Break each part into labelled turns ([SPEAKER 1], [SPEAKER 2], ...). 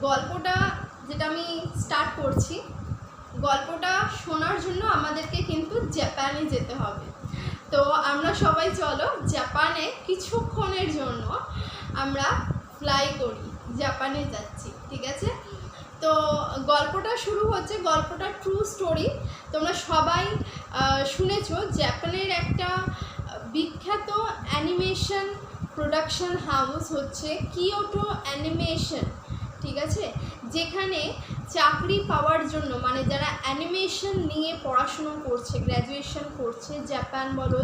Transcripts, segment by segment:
[SPEAKER 1] গল্পটা যেটা আমি স্টার্ট করছি, গল্পটা শোনার জন্য আমাদেরকে কিন্তু জাপানে যেতে হবে। তো আমরা সবাই চলো জাপানে কিছুক্ষণের জন্য আমরা ফ্লাই করি, জাপানে যাচ্ছি, ঠিক আছে? তো গল্পটা শুরু হচ্ছে, গল্পটা ট্রু স্টোরি। তোমরা সবাই শুনেছো জাপানের একটা বিখ্যাত অ্যানিমেশন প্রোডাকশন হাউস হচ্ছে কিয়োটো অ্যানিমেশন, ঠিক আছে? যেখানে চাকরি পাওয়ার জন্য মানে যারা অ্যানিমেশন নিয়ে পড়াশুনো করছে, গ্র্যাজুয়েশন করছে, জাপান বলো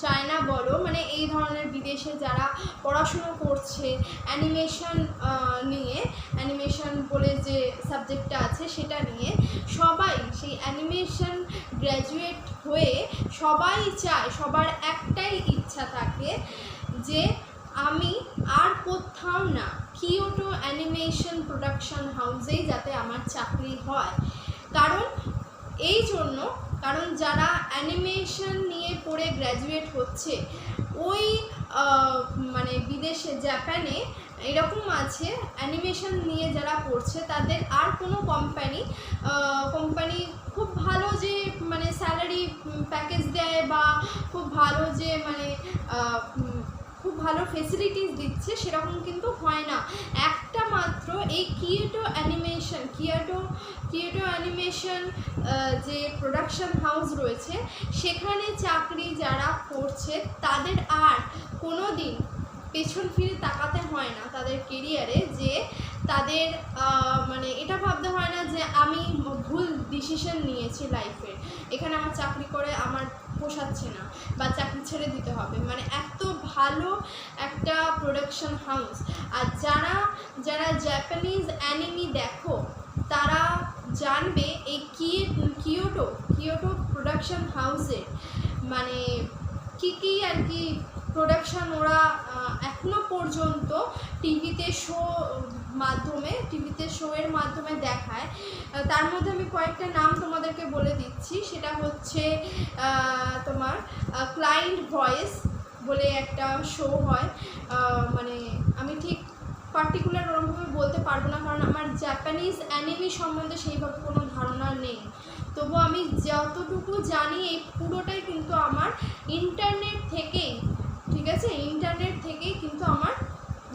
[SPEAKER 1] চায়না বলো, মানে এই ধরনের বিদেশে যারা পড়াশুনো করছে অ্যানিমেশন নিয়ে, অ্যানিমেশন বলে যে সাবজেক্টটা আছে সেটা নিয়ে, সবাই সেই অ্যানিমেশন গ্র্যাজুয়েট হয়ে সবাই চায়, সবার একটাই ইচ্ছা থাকে যে আমি আর কোথাও না, কিয়োটো অ্যানিমেশন প্রোডাকশন হাউসেই যাতে আমার চাকরি হয়। কারণ যারা অ্যানিমেশন নিয়ে পড়ে গ্র্যাজুয়েট হচ্ছে ওই মানে বিদেশে জাপানে এরকম আছে, অ্যানিমেশন নিয়ে যারা পড়ছে তাদের আর কোনো কোম্পানি খুব ভালো যে মানে স্যালারি প্যাকেজ দেয় বা খুব ভালো যে মানে খুব ভালো ফেসিলিটিস দিচ্ছে সেরকম কিন্তু হয় না। একটা মাত্র এই কিয়োটো অ্যানিমেশন যে প্রোডাকশন হাউস রয়েছে সেখানে চাকরি যারা করছে তাদের আর কোনো দিন পেছন ফিরে তাকাতে হয় না তাদের কেরিয়ারে, যে তাদের মানে এটা ভাবতে হয় না যে আমি ভুল ডিসিশন নিয়েছি লাইফের, এখানে আমার চাকরি করে আমার পোষাচ্ছে না বা চাকরি ছেড়ে দিতে হবে। মানে এত ভালো একটা প্রোডাকশন হাউস। আর যারা জাপানিজ অ্যানিমি দেখো তারা জানবে এই কিয়োটো প্রোডাকশন হাউসের মানে কী আর কি প্রোডাকশন ওরা এখনো পর্যন্ত টিভিতে শোয়ের মাধ্যমে দেখায়। তার মধ্যে আমি কয়েকটা নাম তোমাদেরকে বলে দিচ্ছি। সেটা হচ্ছে তোমার ক্লায়েন্ট ভয়েস বলে একটা শো হয়, মানে আমি ঠিক পার্টিকুলার ওরকমভাবে বলতে পারবো না কারণ আমার জাপানিজ অ্যানিমি সম্বন্ধে সেইভাবে কোনো ধারণা নেই। তবু আমি যতটুকু জানি এই পুরোটাই কিন্তু আমার ইন্টারনেট থেকেই, ঠিক আছে? ইন্টারনেট থেকেই কিন্তু আমার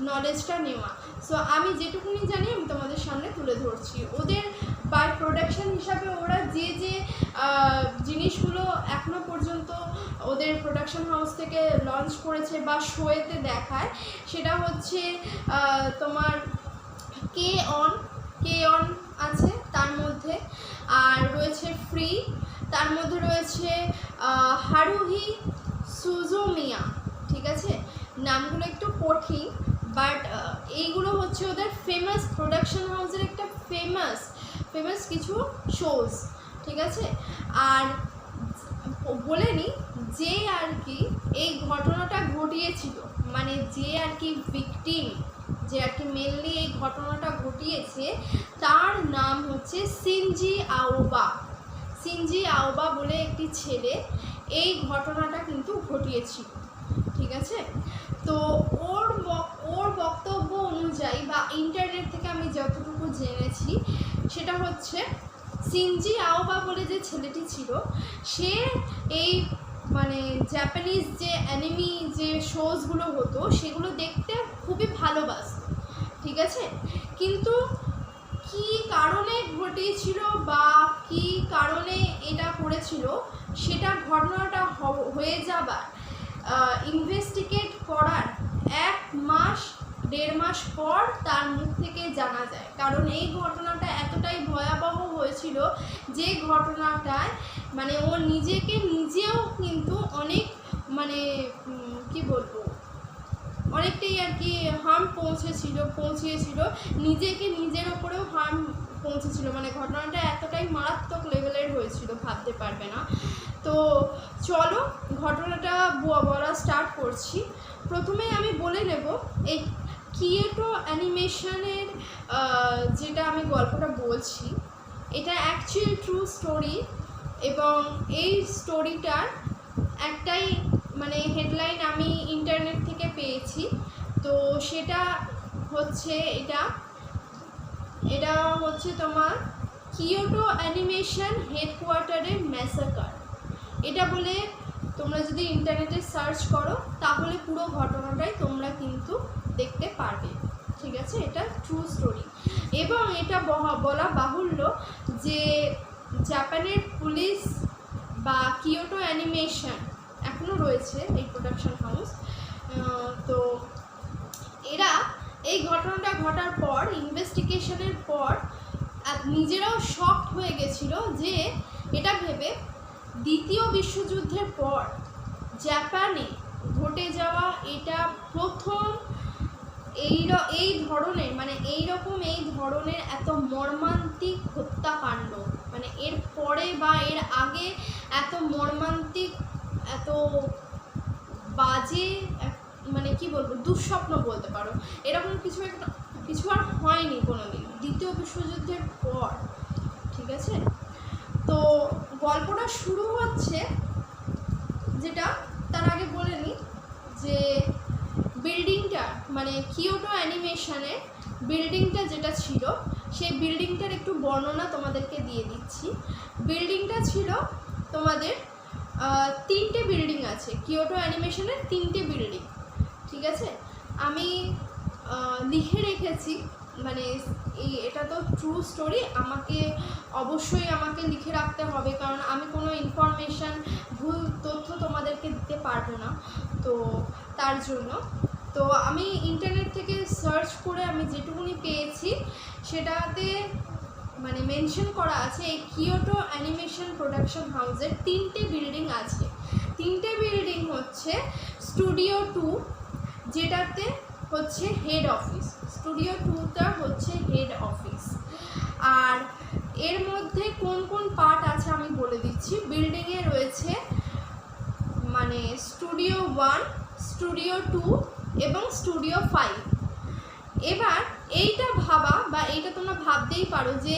[SPEAKER 1] নলেজটা নেওয়া। সো আমি যেটুকুনি জানি আমি তোমাদের সামনে তুলে ধরছি। ওদের বাই প্রোডাকশন হিসাবে ওরা যে জিনিসগুলো এখনো পর্যন্ত ওদের প্রোডাকশন হাউস থেকে লঞ্চ করেছে বা শোয়েতে দেখায় সেটা হচ্ছে তোমার কে অন আছে তার মধ্যে, আর রয়েছে ফ্রি, তার মধ্যে রয়েছে হারুহি সুজুমিয়া, ঠিক আছে? নামগুলো একটু কঠিন বাট এইগুলো হচ্ছে ওদের ফেমাস প্রোডাকশন হাউসের একটা ফেমাস কিছু শোজ, ঠিক আছে? আর বলে নি যে আর কি এই ঘটনাটা ঘটিয়েছিল, মানে যে আর কি ভিকটিম, যে আর কি মেনলি এই ঘটনাটা ঘটিয়েছে তার নাম হচ্ছে শিনজি আওবা বলে একটি ছেলে এই ঘটনাটা কিন্তু ঘটিয়েছিল, ঠিক আছে? তো ওর বক্তব্য অনুযায়ী বা ইন্টারনেট থেকে আমি যতটুকু জেনেছি সেটা হচ্ছে শিনজি আওবা বলে যে ছেলেটি ছিল সে এই মানে জাপানিজ যে অ্যানিমি যে শোজগুলো হতো সেগুলো দেখতে খুবই ভালোবাসত, ঠিক আছে? কিন্তু কি কারণে ঘটেছিল বা কি কারণে এটা করেছিল সেটা ঘটনাটা হয়ে যাবার ইনভেস্টিগেট করার 1-1.5 মাস পর তার মুখ থেকে জানা যায়। কারণ এই ঘটনাটা এতটাই ভয়াবহ হয়েছিল যে ঘটনাটায় মানে ও নিজেও কিন্তু অনেক মানে কি বলবো অনেকটাই আর কি হার্ম পৌঁছিয়েছিল নিজের ওপরেও হার্ম পৌঁছেছিল। মানে ঘটনাটা এতটাই মারাত্মক লেভেলের হয়েছিল ভাবতে পারবে না। তো চলো ঘটনাটা বলা স্টার্ট করছি। প্রথমেই আমি বলে নেব এই কিয়োটো অ্যানিমেশনের যেটা আমি গল্পটা বলছি এটা অ্যাকচুয়াল ট্রু স্টোরি, এবং এই স্টোরিটার একটাই মানে হেডলাইন আমি ইন্টারনেট থেকে পেয়েছি। তো সেটা হচ্ছে এটা এটা হচ্ছে তোমার কিয়োটো অ্যানিমেশন হেডকোয়ার্টারের ম্যাসাকার। এটা বলে তোমরা যদি ইন্টারনেটে সার্চ করো তাহলে পুরো ঘটনাটাই তোমরা কিন্তু দেখতে পারবে, ঠিক আছে? এটা ট্রু স্টোরি। এবং এটা বলা বাহুল্য যে জাপানের পুলিশ বা কিয়োটো অ্যানিমেশন এখনও রয়েছে এই প্রোডাকশন হাউস, তো এরা এই ঘটনাটা ঘটার পর ইনভেস্টিগেশনের পর নিজেরাও শকড হয়ে গেছিল যে এটা ভেবে দ্বিতীয় বিশ্বযুদ্ধের পর জাপানে ঘটে যাওয়া এটা প্রথম এই ধরনের মানে এই ধরনের এত মর্মান্তিক হত্যাকাণ্ড, মানে এর পরে বা এর আগে এত মর্মান্তিক এত বাজে মানে কি বলবো দুঃস্বপ্ন বলতে পারো, এরকম কিছু আর হয়নি কোনোদিন দ্বিতীয় বিশ্বযুদ্ধের পর, ঠিক আছে? তো গল্পটা শুরু হচ্ছে, যেটা তার আগে বলে নিই যে বিল্ডিংটা মানে কিয়োটো অ্যানিমেশনের বিল্ডিংটা যেটা ছিল সেই বিল্ডিংটার একটু বর্ণনা তোমাদেরকে দিয়ে দিচ্ছি। বিল্ডিংটা ছিল তোমাদের 3টে বিল্ডিং আছে, কিয়োটো অ্যানিমেশনের 3টে বিল্ডিং, ঠিক আছে? আমি লিখে রেখেছি, মানে এটা তো ট্রু স্টোরি, অবশ্যই আমাকে লিখে রাখতে হবে, কারণ আমি কোনো ইনফরমেশান ভুল তথ্য তোমাদেরকে দিতে পারবো না, তো তার জন্য তো আমি ইন্টারনেট থেকে সার্চ করে আমি যেটুকুনি পেয়েছি সেটাতে মানে মেনশন করা আছে এই কিয়োটো অ্যানিমেশন প্রোডাকশন হাউসের 3টে বিল্ডিং আছে। 3টে বিল্ডিং হচ্ছে স্টুডিও 2, যেটাতে হচ্ছে হেড অফিস, স্টুডিও 2টা হচ্ছে হেড অফিস। আর এর মধ্যে কোন কোন পার্ট আছে আমি বলে দিচ্ছি। বিল্ডিংয়ে রয়েছে মানে স্টুডিও 1, স্টুডিও 2 এবং স্টুডিও 5। এবার এইটা ভাবা বা এইটা তোমরা ভাবতেই পারো যে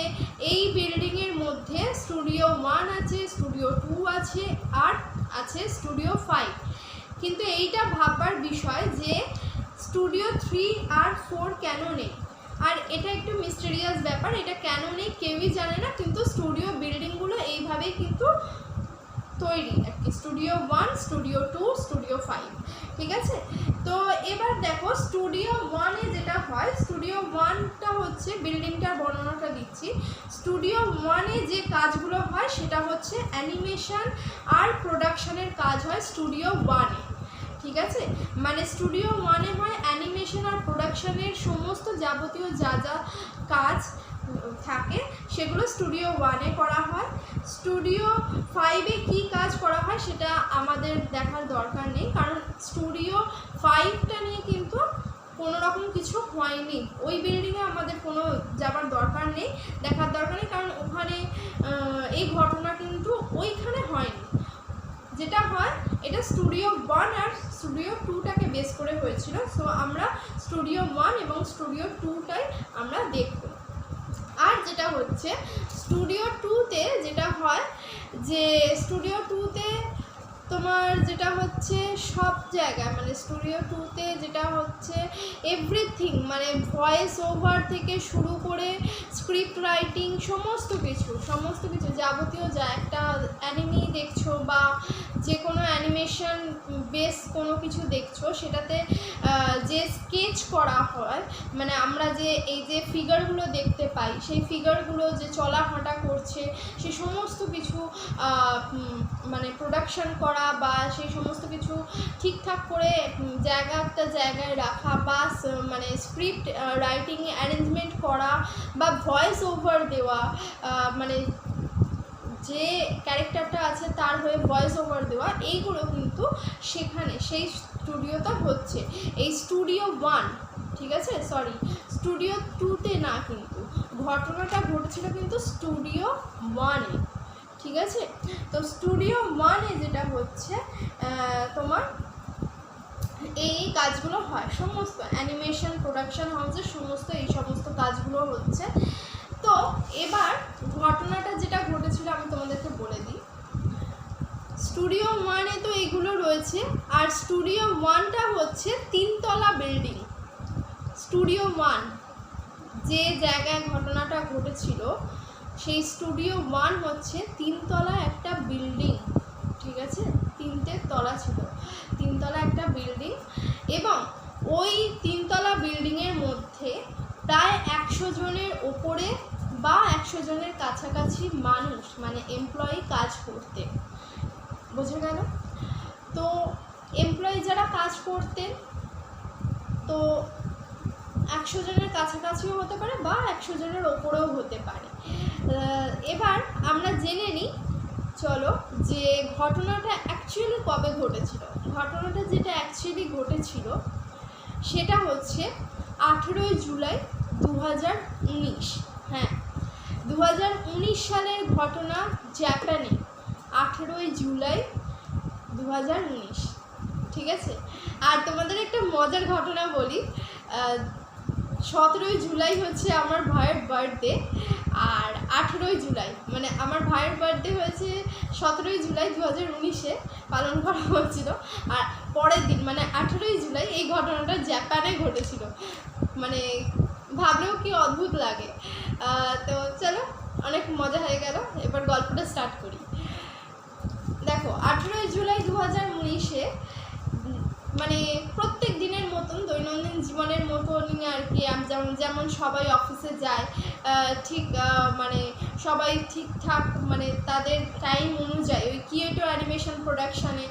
[SPEAKER 1] এই বিল্ডিংয়ের মধ্যে স্টুডিও 1 আছে, স্টুডিও 2 আছে আর আছে স্টুডিও 5, কিন্তু এইটা ভাববার বিষয় যে স্টুডিও 3 আর 4 কেন নেই, আর এটা একটু মিস্টেরিয়াস ব্যাপার, এটা কেন নেই কেউই জানে না, কিন্তু স্টুডিও বিল্ডিংগুলো এইভাবেই কিন্তু তৈরি আর কি, স্টুডিও 1, স্টুডিও 2, স্টুডিও 5, ঠিক আছে? তো এবার দেখো স্টুডিও 1-এ যেটা হয়, স্টুডিও 1টা হচ্ছে বিল্ডিংটার বর্ণনাটা দিচ্ছি। স্টুডিও 1-এ যে কাজগুলো হয় সেটা হচ্ছে অ্যানিমেশন আর প্রোডাকশনের কাজ হয় স্টুডিও 1-এ, ঠিক আছে? মানে স্টুডিও 1-এ হয় অ্যানিমেশন আর প্রোডাকশনের সমস্ত যাবতীয় যা যা কাজ থাকে সেগুলো স্টুডিও 1-এ করা হয়। স্টুডিও 5-এ কী কাজ করা হয় সেটা আমাদের দেখার দরকার নেই, কারণ স্টুডিও 5টা নিয়ে কিন্তু কোনো রকম কিছু হয়নি, ওই বিল্ডিংয়ে আমাদের কোনো যাবার দরকার নেই, দেখার দরকার নেই, কারণ ওখানে এই ঘটনা কিন্তু ওইখানে হয়নি। যেটা হয় এটা স্টুডিও 1 আর স্টুডিও 2টাকে বেস করে হয়েছিল, সো আমরা স্টুডিও 1 এবং স্টুডিও 2টাই আমরা দেখব। আর যেটা হচ্ছে স্টুডিও 2-তে যেটা হয় যে স্টুডিও 2-তে তোমার যেটা হচ্ছে সব জায়গায় মানে স্টুডিও 2-তে যেটা হচ্ছে এভরিথিং মানে ভয়েস ওভার থেকে শুরু করে স্ক্রিপ্ট রাইটিং সমস্ত কিছু যাবতীয় যা একটা অ্যানিমি দেখছো বা যে কোনো অ্যানিমেশন বেস কোনো কিছু দেখছো সেটাতে যে স্কেচ করা হয়, মানে আমরা যে এই যে ফিগারগুলো দেখতে পাই সেই ফিগারগুলো যে চলা হাঁটা করছে সেই সমস্ত কিছু মানে প্রোডাকশন করা বা সেই সমস্ত কিছু ঠিকঠাক করে একটা জায়গায় রাখা বা মানে স্ক্রিপ্ট রাইটিং অ্যারেঞ্জমেন্ট করা বা ভয়েস ওভার দেওয়া, মানে যে ক্যারেক্টারটা আছে তার হয়ে ভয়েস ওভার দেওয়া, এইগুলো কিন্তু সেখানে সেই স্টুডিওটা হচ্ছে এই স্টুডিও 1, ঠিক আছে? সরি, স্টুডিও 2-তে না, কিন্তু ঘটনাটা ঘটেছিল কিন্তু স্টুডিও 1-এ, ঠিক আছে? তো স্টুডিও 1-এ যেটা হচ্ছে তোমার এই কাজগুলো হয়, সমস্ত অ্যানিমেশন প্রোডাকশন হাউসের এই সমস্ত কাজগুলো হচ্ছে। তো এবার ঘটনাটা যেটা ঘটেছিল আমি তোমাদেরকে বলে দিই। স্টুডিও 1-এ তো এইগুলো রয়েছে, আর স্টুডিও 1টা হচ্ছে 3তলা বিল্ডিং। স্টুডিও 1 যে জায়গায় ঘটনাটা ঘটেছিল সেই স্টুডিও 1 হচ্ছে 3 তলা একটা বিল্ডিং, ঠিক আছে, 3টে তলা ছিল, 3 তলা একটা বিল্ডিং, এবং ওই 3 তলা বিল্ডিংয়ের মধ্যে প্রায় 100 জনের ওপরে বা 100 জনের কাছাকাছি মানুষ মানে এমপ্লয়ি কাজ করতেন। বোঝা গেল? তো এমপ্লয়ি যারা কাজ করতেন তো 100 জনের কাছাকাছিও হতে পারে বা 100 জনের ওপরেও হতে পারে। এবার আমরা জেনে নিই, চলো, যে ঘটনাটা অ্যাকচুয়ালি কবে ঘটেছিল। ঘটনাটা যেটা অ্যাকচুয়ালি ঘটেছিল সেটা হচ্ছে 18 জুলাই 2019। হ্যাঁ, 2019 সালের ঘটনা, জাপানে 18 জুলাই 2019, ঠিক আছে। আর তোমাদের একটা মজার ঘটনা বলি, 17 জুলাই হচ্ছে আমার ভাইয়ের বার্থডে, আর 18 জুলাই মানে আমার ভাইয়ের বার্থডে হয়েছে 17 জুলাই 2019-এ পালন করা হয়েছিল, আর পরের দিন মানে 18 জুলাই এই ঘটনাটা জাপানে ঘটেছিল। মানে ভাবলেও কি অদ্ভুত লাগে। তো চলো, অনেক মজা হয়ে গেল, এবার গল্পটা স্টার্ট করি। দেখো, 18 জুলাই 2019-এ মানে প্রত্যেক দিনের মতন, দৈনন্দিন জীবনের মতনই আর কি, যেমন সবাই অফিসে যায়, ঠিক মানে সবাই ঠিকঠাক মানে তাদের টাইম অনুযায়ী ওই কিয়েটো অ্যানিমেশন প্রোডাকশানে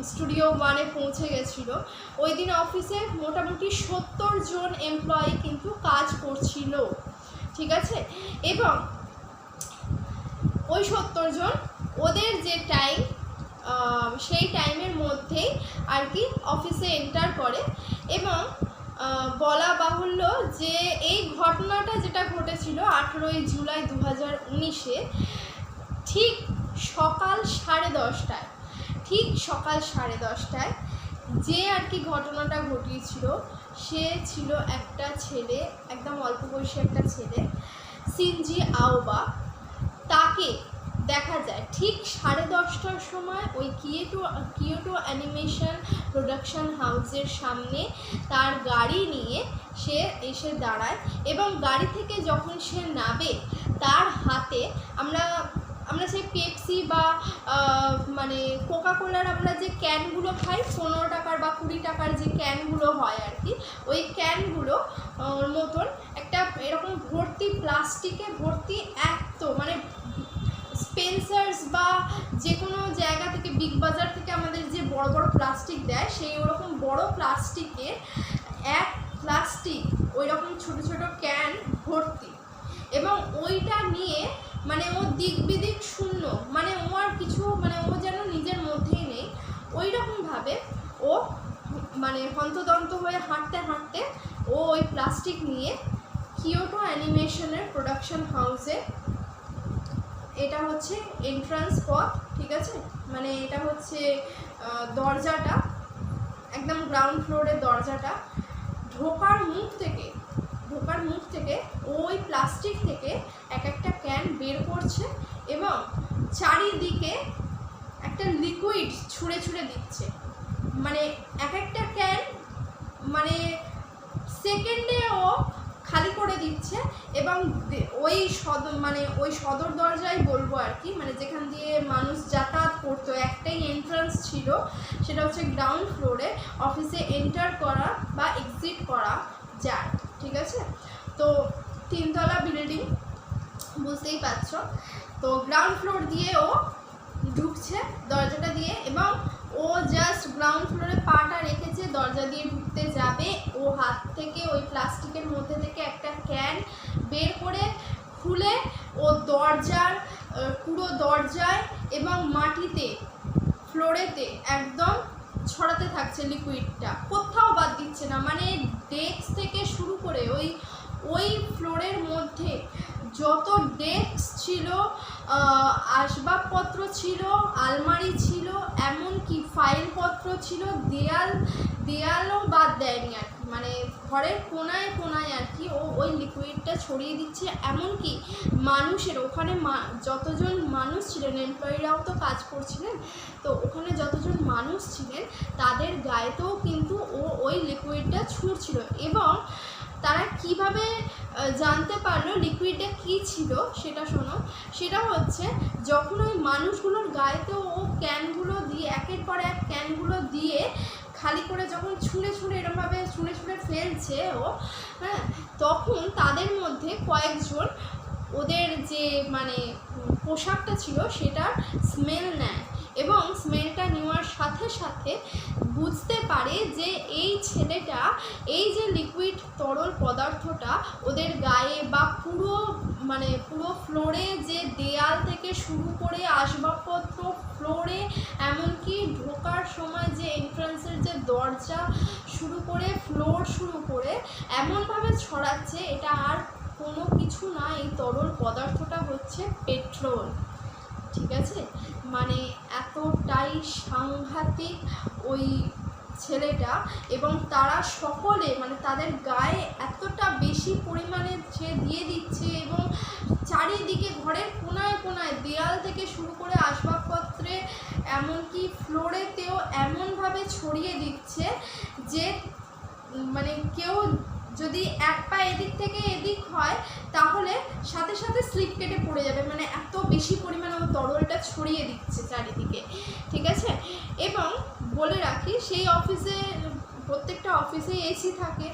[SPEAKER 1] স্টুডিও 1-এ পৌঁছে গেছিলো। ওই দিন অফিসে মোটামুটি 70 জন এমপ্লয়ি কিন্তু কাজ করছিল, ঠিক আছে। এবং ওই 70 জন ওদের যে টাইম, সেই টাইমের মধ্যেই আর কি অফিসে এন্টার করে। এবং বলা বাহুল্য যে এই ঘটনাটা যেটা ঘটেছিল 18 জুলাই 2019-এ ঠিক সকাল 10:30টায়, ঠিক সকাল 10:30টায় যে আর কি ঘটনাটা ঘটিয়েছিল সে ছিল একটা ছেলে, একদম অল্প বয়সী একটা ছেলে, শিনজি আওবা। তাকে দেখা যায় ঠিক 10:30টার সময় ওই কিয়োটো অ্যানিমেশন প্রোডাকশন হাউসের সামনে তার গাড়ি নিয়ে সে এসে দাঁড়ায়, এবং গাড়ি থেকে যখন সে নামে তার হাতে আমরা সেই পেপসি বা মানে কোকাকোলার আমরা যে ক্যানগুলো খাই 15 টাকার বা 20 টাকার যে ক্যানগুলো হয় আর কি, ওই ক্যানগুলো মতন একটা এরকম ভর্তি, প্লাস্টিকে ভর্তি, তো মানে স্পেন্সার্স বা যে কোনো জায়গা থেকে, বিগ বাজার থেকে আমাদের যে বড় বড় প্লাস্টিক দেয়, সেই ওরকম বড় প্লাস্টিকে প্লাস্টিক ওই রকম ছোটো ছোটো ক্যান ভর্তি। এবং ওইটা নিয়ে মানে ও দিক বিদিক শূন্য, মানে ও আর কিছু, মানে ও যেন নিজের মধ্যেই নেই, ওই রকমভাবে ও মানে হন্তদন্ত হয়ে হাঁটতে হাঁটতে ও ওই প্লাস্টিক নিয়ে কিয়োটো অ্যানিমেশনের প্রোডাকশন হাউসে, এটা হচ্ছে এন্ট্রান্স পথ, ঠিক আছে, মানে এটা হচ্ছে দরজাটা, একদম গ্রাউন্ড ফ্লোরের দরজাটা, ঢোকার মুখ থেকে ওই প্লাস্টিক থেকে একটা ক্যান বের করছে এবং চারিদিকে একটা লিকুইড ছুঁড়ে ছুঁড়ে দিচ্ছে। মানে একটা ক্যান মানে সেকেন্ডে ও খালি করে দিচ্ছে। এবং ওই সদর দরজায় বলবো আর কি, মানে যেখান দিয়ে মানুষ যাতায়াত করতো, একটাই এন্ট্রান্স ছিল, সেটা হচ্ছে গ্রাউন্ড ফ্লোরে অফিসে এন্টার করা বা এক্সিট করা যায়, ঠিক আছে। তো 3 তলা বিল্ডিং, বুঝতেই পারছো। তো গ্রাউন্ড ফ্লোর দিয়ে ও ঢুকছে দরজাটা দিয়ে, এবং ও জাস্ট গ্রাউন্ড ফ্লোরে পাটা রেখেছে, দরজা দিয়ে ঢুকতে যাবে, ও হাত থেকে ওই প্লাস্টিকের মধ্যে থেকে একটা ক্যান বের করে খুলে ও পুরো দরজায় এবং মাটিতে, ফ্লোরেতে একদম ছড়াতে থাকছে লিকুইডটা, কোথাও বাদ দিচ্ছে না। মানে ডেস্ক থেকে শুরু করে ওই ফ্লোরের মধ্যে যত ডেস্ক ছিল, আসবাবপত্র ছিল, আলমারি ছিল, এমনকি ফাইলপত্র ছিল, দেয়ালও বাদ দেয়নি আর কি, মানে ঘরের কোনায় কোনায় আর কি ও ওই লিকুইডটা ছড়িয়ে দিচ্ছে। এমনকি মানুষের ওখানে যতজন মানুষ ছিলেন, এমপ্লয়িরাও তো কাজ করছিলেন, তো ওখানে যতজন মানুষ ছিলেন তাদের গায়েতেও কিন্তু ও ওই লিকুইডটা ছুঁড়ছিল। এবং তারা কিভাবে জানতে পারলো লিকুইডটা কী ছিল সেটা শোনো। সেটা হচ্ছে যখন ওই মানুষগুলোর গায়েতে ও ক্যানগুলো দিয়ে একের পর এক ক্যানগুলো দিয়ে খালি করে যখন ছুঁড়ে এরকমভাবে ছুঁড়ে ফেলছে ও, হ্যাঁ, তখন তাদের মধ্যে কয়েকজন ওদের যে মানে পোশাকটা ছিল সেটার স্মেল নেয় এবং স্মেলটা নেওয়ার সাথে সাথে বুঝতে পারে যে এই ছেলেটা এই যে লিকুইড তরল পদার্থটা ওদের গায়ে বা পুরো ফ্লোরে যে দেয়াল থেকে শুরু করে আসবাবপত্র ফ্লোরে এমনকি ঢোকার সময় যে এন্ট্রান্সের যে দরজা শুরু করে ফ্লোর শুরু করে এমনভাবে ছড়াচ্ছে, এটা আর কোনো কিছু না, এই তরল পদার্থটা হচ্ছে পেট্রোল। ঠিক আছে, মানে এতটাই সাংঘাতিক ওই ছেলেটা, এবং তারা সকলে মানে তাদের গায়ে এতটা বেশি পরিমাণে সে দিয়ে দিচ্ছে এবং চারিদিকে ঘরের কোনায় কোনায় দেয়াল থেকে শুরু করে আসবাবপত্রে এমনকি ফ্লোরেতেও এমনভাবে ছড়িয়ে দিচ্ছে যে মানে কেউ যদি এক পা এদিক থেকে এদিক হয় তাহলে সাথে সাথে স্লিপ কেটে পড়ে যাবে, মানে এত বেশি পরিমাণে ও তরলটা ছড়িয়ে দিচ্ছে চারিদিকে। ঠিক আছে, এবং বলে রাখি সেই অফিসে প্রত্যেকটা অফিসে এসি থাকে,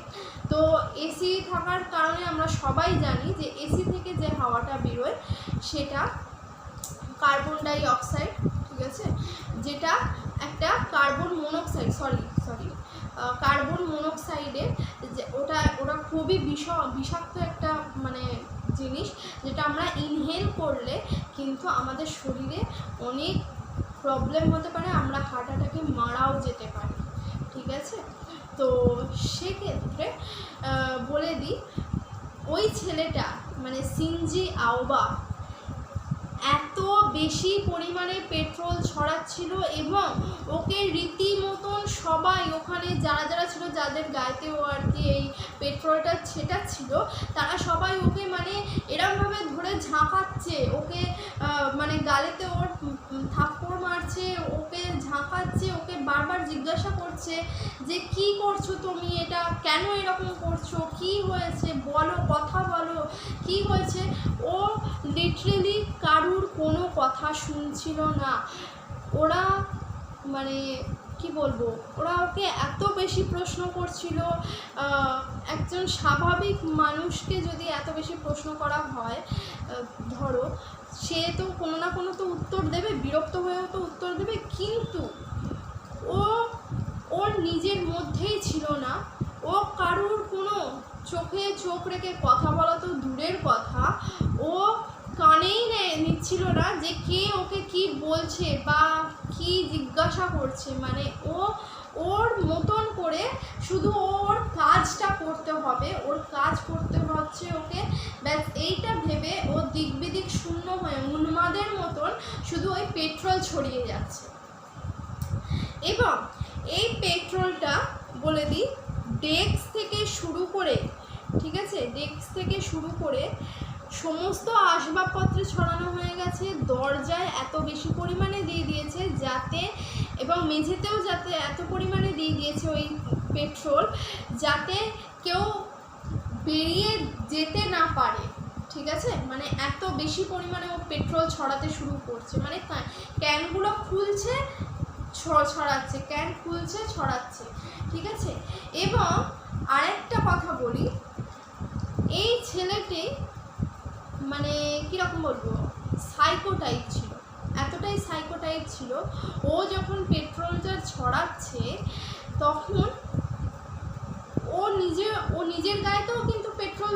[SPEAKER 1] তো এসি থাকার কারণে আমরা সবাই জানি যে এসি থেকে যে হাওয়াটা বেরোয় সেটা কার্বন ডাই অক্সাইড। ঠিক আছে, যেটা একটা কার্বন মনোক্সাইডের যে ওটা খুবই বিষাক্ত একটা মানে জিনিস, যেটা আমরা ইনহেল করলে কিন্তু আমাদের শরীরে অনেক প্রবলেম হতে পারে, আমরা হার্ট অ্যাটাকে মারাও যেতে পারি। ঠিক আছে, তো সেক্ষেত্রে বলে দিই ওই ছেলেটা মানে সিনজি আওবা এত বেশি পরিমাণে পেট্রোল ছড়াচ্ছিল এবং ওকে রীতিমতন সবাই ওখানে যারা ছিল, যাদের গায়েতেও আর কি এই পেট্রোলটা ছেটাচ্ছিল, তারা সবাই ওকে মানে এরমভাবে ধরে ঝাঁকাচ্ছে, ওকে মানে গালেতে ওর থাপ্পড় মারছে, ওকে ঝাঁকাচ্ছে, ওকে বারবার জিজ্ঞাসা করছে যে কি করছো তুমি, এটা কেন এরকম করছো, কি হয়েছে বলো, কথা বলো, কি হয়েছে। ও লিটারেলি কারুর কোনো কথা শুনছিল না। ওরা মানে কি বলবো, ওরা ওকে এত বেশি প্রশ্ন করছিল। একজন স্বাভাবিক মানুষকে যদি এত বেশি প্রশ্ন করা হয়, ধরো সে তো কোনো না কোনো তো উত্তর দেবে, বিরক্ত হয়েও তো উত্তর দেবে, কিন্তু ওর নিজের মধ্যেই ছিল না। ও কারুর কোনো চোখে চোখ রেখে কথা বলা তো দূরের কথা, ও কানেই নিচ্ছিল না যে কে ওকে কি বলছে বা কি জিজ্ঞাসা করছে, মানে ওর মতন করে শুধু ওর কাজটা করতে হবে, ওর কাজ করতে হচ্ছে ওকে, ব্যাস এইটা ভেবে ও দিক বিদিক শূন্য হয়ে উন্মাদের মতন শুধু ওই পেট্রোল ছড়িয়ে যাচ্ছে। এবং এই পেট্রোলটা বলে দিই ডেস্ক থেকে শুরু করে, ঠিক আছে, ডেস্ক থেকে শুরু করে সমস্ত আসবাবপত্রে ছড়ানো হয়ে গেছে, দরজায় এত বেশি পরিমাণে দিয়ে দিয়েছে যাতে, এবং মেঝেতেও যাতে এত পরিমাণে দিয়ে দিয়েছে ওই পেট্রোল যাতে কেউ বেরিয়ে যেতে না পারে। ঠিক আছে, মানে এত বেশি পরিমাণে ও পেট্রোল ছড়াতে শুরু করছে, মানে ক্যানগুলো খুলছে ছড়াচ্ছে, ক্যান খুলছে ছড়াচ্ছে। ঠিক আছে, এবং আরেকটা কথা বলি, এই ছেলেটি মানে কীরকম বলবো, সাইকো টাইপ ছিল, এতটাই সাইকো টাইপ ছিল। ও যখন পেট্রোলটা ছড়াচ্ছে তখন ও নিজের গায়েতেও কিন্তু পেট্রোল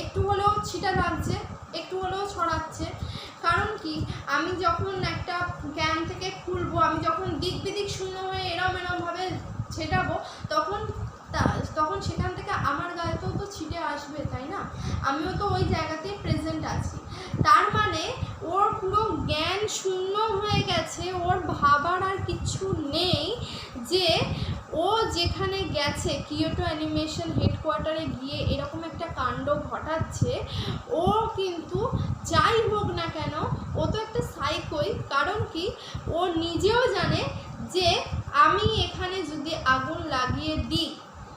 [SPEAKER 1] একটু হলেও ছিটা লাগছে, একটু হলেও ছড়াচ্ছে। কারণ কি, আমি যখন একটা ক্যান থেকে খুলবো, আমি যখন দিক বিদিক শূন্য হয়ে এরমভাবে ছেটাবো, তখন সেখান থেকে আমার গায়েতেও তো ছিটে আসবে, তাই না? আমিও তো ওই জায়গাতেই প্রেজেন্ট আছি। তার মানে ওর পুরো জ্ঞান শূন্য হয়ে গেছে, ওর ভাবার আর কিছু নেই যে ও যেখানে গেছে কিয়োটো অ্যানিমেশন হেডকোয়ার্টারে গিয়ে এরকম একটা কাণ্ড ঘটাচ্ছে। ও কিন্তু যাই হোক না কেন ও তো একটা সাইকোই, কারণ কি ও নিজেও জানে যে আমি এখানে যদি আগুন লাগিয়ে দিই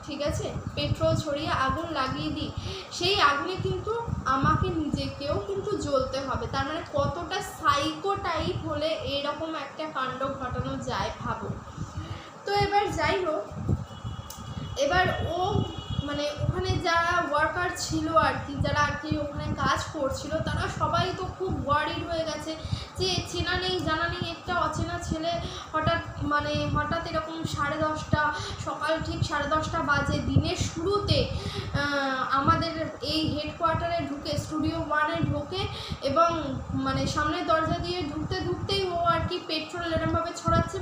[SPEAKER 1] ঠিক আছে, পেট্রোল ছড়িয়ে আগুন লাগিয়ে দিই, সেই আগুনে কিন্তু আমাকে নিজেকেও কিন্তু জ্বলতে হবে। তার মানে কতটা সাইকো টাইপ হলে এরকম একটা কাণ্ড ঘটানো যায় ভাবো। তো এবার যাই হোক, এবার ও মানে ওখানে যারা ওয়ার্কার ছিল আর কি, যারা আর কি ওখানে কাজ করছিল, তারা সবাই তো খুব ওয়ারিড হয়ে গেছে যে চেনা নেই জানা নেই একটা অচেনা ছেলে হঠাৎ এরকম 10:30 সকাল, ঠিক 10:30 বাজে দিনের শুরুতে আমাদের এই হেডকোয়ার্টারে ঢুকে, স্টুডিও 1-এ ঢোকে এবং সামনের দরজা দিয়ে ঢুকতেই ও আর কি পেট্রোল এরমভাবে ছড়াচ্ছে।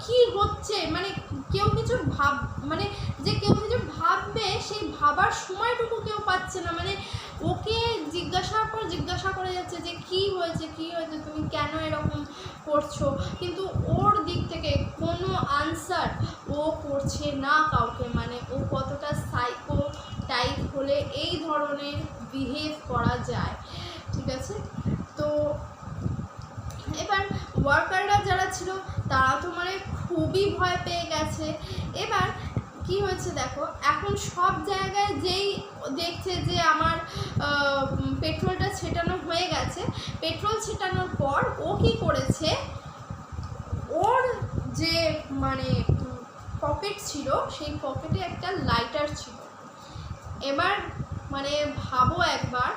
[SPEAKER 1] কি হচ্ছে, কেউ কিছু কেউ কিছু ভাববে সেই ভাবার সময়টুকু কেউ পাচ্ছে না। ওকে জিজ্ঞাসা করে যাচ্ছে যে কি হয়েছে তুমি কেন এরকম করছো, কিন্তু ওর দিক থেকে কোনো আনসার ও করছে না কাউকে। ও কতটা সাইকো টাইপ হলে এই ধরনের বিহেভ করা যায়, ঠিক আছে। তো এবার ওয়ার্কাররা যারা ছিল তারা তো খুবই ভয় পেয়ে গেছে। এবার কি হয়েছে দেখো, এখন সব জায়গায় যেই দেখছে যে আমার পেট্রোলটা ছেটানো হয়ে গেছে, পেট্রোল ছেটানোর পর ও কি করেছে, ওর যে পকেট ছিল সেই পকেটে একটা লাইটার ছিল। এবার ভাবো একবার,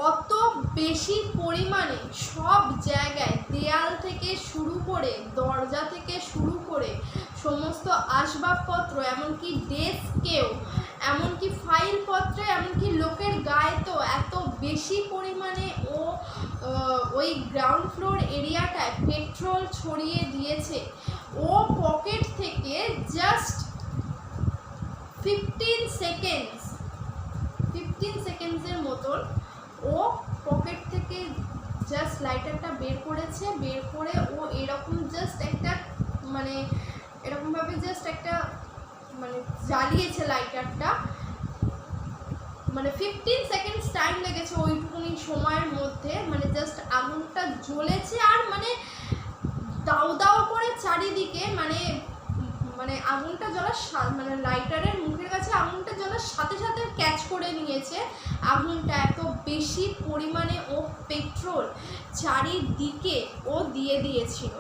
[SPEAKER 1] অত বেশি পরিমাণে সব জায়গায়, দেয়াল থেকে শুরু করে, দরজা থেকে শুরু করে, সমস্ত আসবাবপত্র, এমনকি ডেস্কেও, এমনকি ফাইলপত্রে, এমনকি লোকের গায়ে তো এত বেশি পরিমাণে ও ওই গ্রাউন্ড ফ্লোর এরিয়াটায় পেট্রোল ছড়িয়ে দিয়েছে। ও পকেট থেকে জাস্ট 15 সেকেন্ডসের মতন ও পকেট থেকে জাস্ট লাইটারটা বের করেছে। বের করে ও এরকম জাস্ট একটা এরকমভাবে জাস্ট একটা জ্বালিয়েছে লাইটারটা। 15 সেকেন্ডস টাইম লেগেছে ওইটুকুনি সময়ের মধ্যে। জাস্ট আগুনটা জ্বলেছে আর দাউ দাউ করে চারিদিকে আগুনটা জ্বলার লাইটারের মুখের কাছে আগুনটা জ্বলার সাথে সাথে ক্যাচ করে নিয়েছে আগুনটা। এত বেশি পরিমাণে ও পেট্রোল চারিদিকে ও দিয়ে দিয়েছিল,